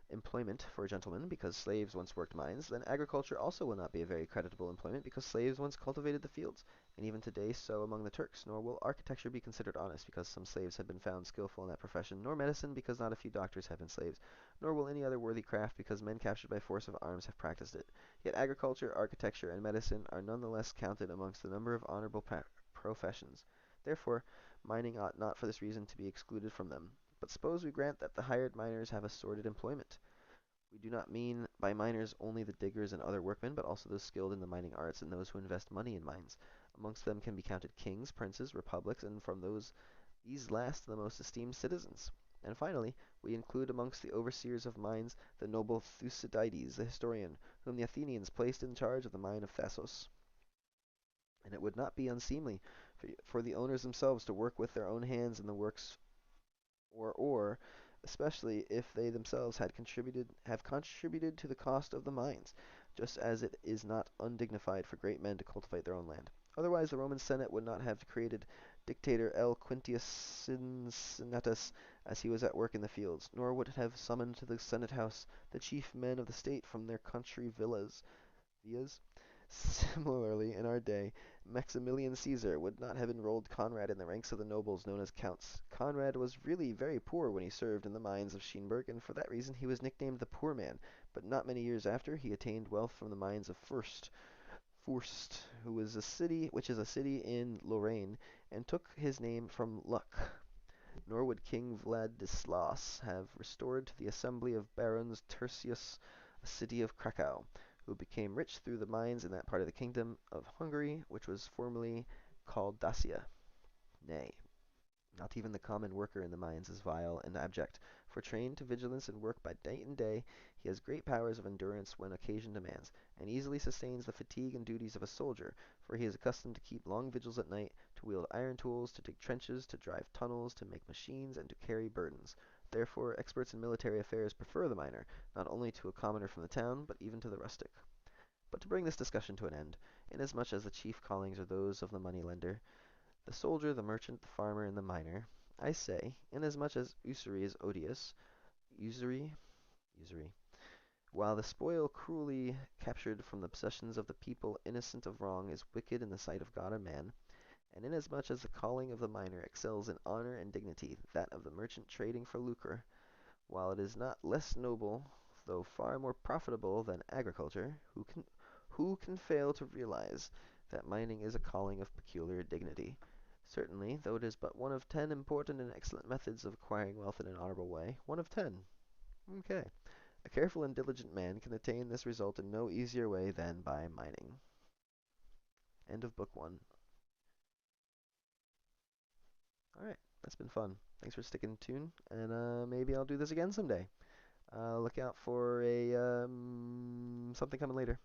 [SPEAKER 1] employment for gentlemen because slaves once worked mines, then agriculture also will not be a very creditable employment because slaves once cultivated the fields, and even today so among the Turks. Nor will architecture be considered honest because some slaves have been found skillful in that profession, nor medicine because not a few doctors have been slaves, nor will any other worthy craft because men captured by force of arms have practiced it. Yet agriculture, architecture, and medicine are none the less counted amongst the number of honorable professions. Therefore, mining ought not for this reason to be excluded from them. But suppose we grant that the hired miners have a sordid employment. We do not mean by miners only the diggers and other workmen, but also those skilled in the mining arts and those who invest money in mines. Amongst them can be counted kings, princes, republics, and from these last the most esteemed citizens. And finally, we include amongst the overseers of mines the noble Thucydides, the historian, whom the Athenians placed in charge of the mine of Thasos. And it would not be unseemly for the owners themselves to work with their own hands in the works or especially if they themselves have contributed to the cost of the mines, just as it is not undignified for great men to cultivate their own land. Otherwise the Roman Senate would not have created Dictator L. Quintius Cincinnatus as he was at work in the fields, nor would it have summoned to the Senate house the chief men of the state from their country villas. Similarly, in our day, Maximilian Caesar would not have enrolled Conrad in the ranks of the nobles known as counts. Conrad was really very poor when he served in the mines of Scheenberg, and for that reason he was nicknamed the Poor Man. But not many years after, he attained wealth from the mines of Furst, which is a city in Lorraine, and took his name from luck. Nor would King Vladislaus have restored to the assembly of barons Tertius, a city of Cracow, who became rich through the mines in that part of the kingdom of Hungary which was formerly called Dacia. Nay, not even the common worker in the mines is vile and abject, for trained to vigilance and work by night and day, he has great powers of endurance when occasion demands, and easily sustains the fatigue and duties of a soldier, for he is accustomed to keep long vigils at night, to wield iron tools, to dig trenches, to drive tunnels, to make machines, and to carry burdens. Therefore, experts in military affairs prefer the miner, not only to a commoner from the town, but even to the rustic. But to bring this discussion to an end, inasmuch as the chief callings are those of the money-lender, the soldier, the merchant, the farmer, and the miner, I say, inasmuch as usury is odious, usury, usury, while the spoil cruelly captured from the possessions of the people innocent of wrong is wicked in the sight of God and man, and inasmuch as the calling of the miner excels in honor and dignity that of the merchant trading for lucre, while it is not less noble, though far more profitable than agriculture, who can fail to realize that mining is a calling of peculiar dignity? Certainly, though it is but one of 10 important and excellent methods of acquiring wealth in an honorable way. One of 10. Okay. A careful and diligent man can attain this result in no easier way than by mining. End of book 1. Alright, that's been fun. Thanks for sticking tuned, and maybe I'll do this again someday. Look out for a something coming later. Bye.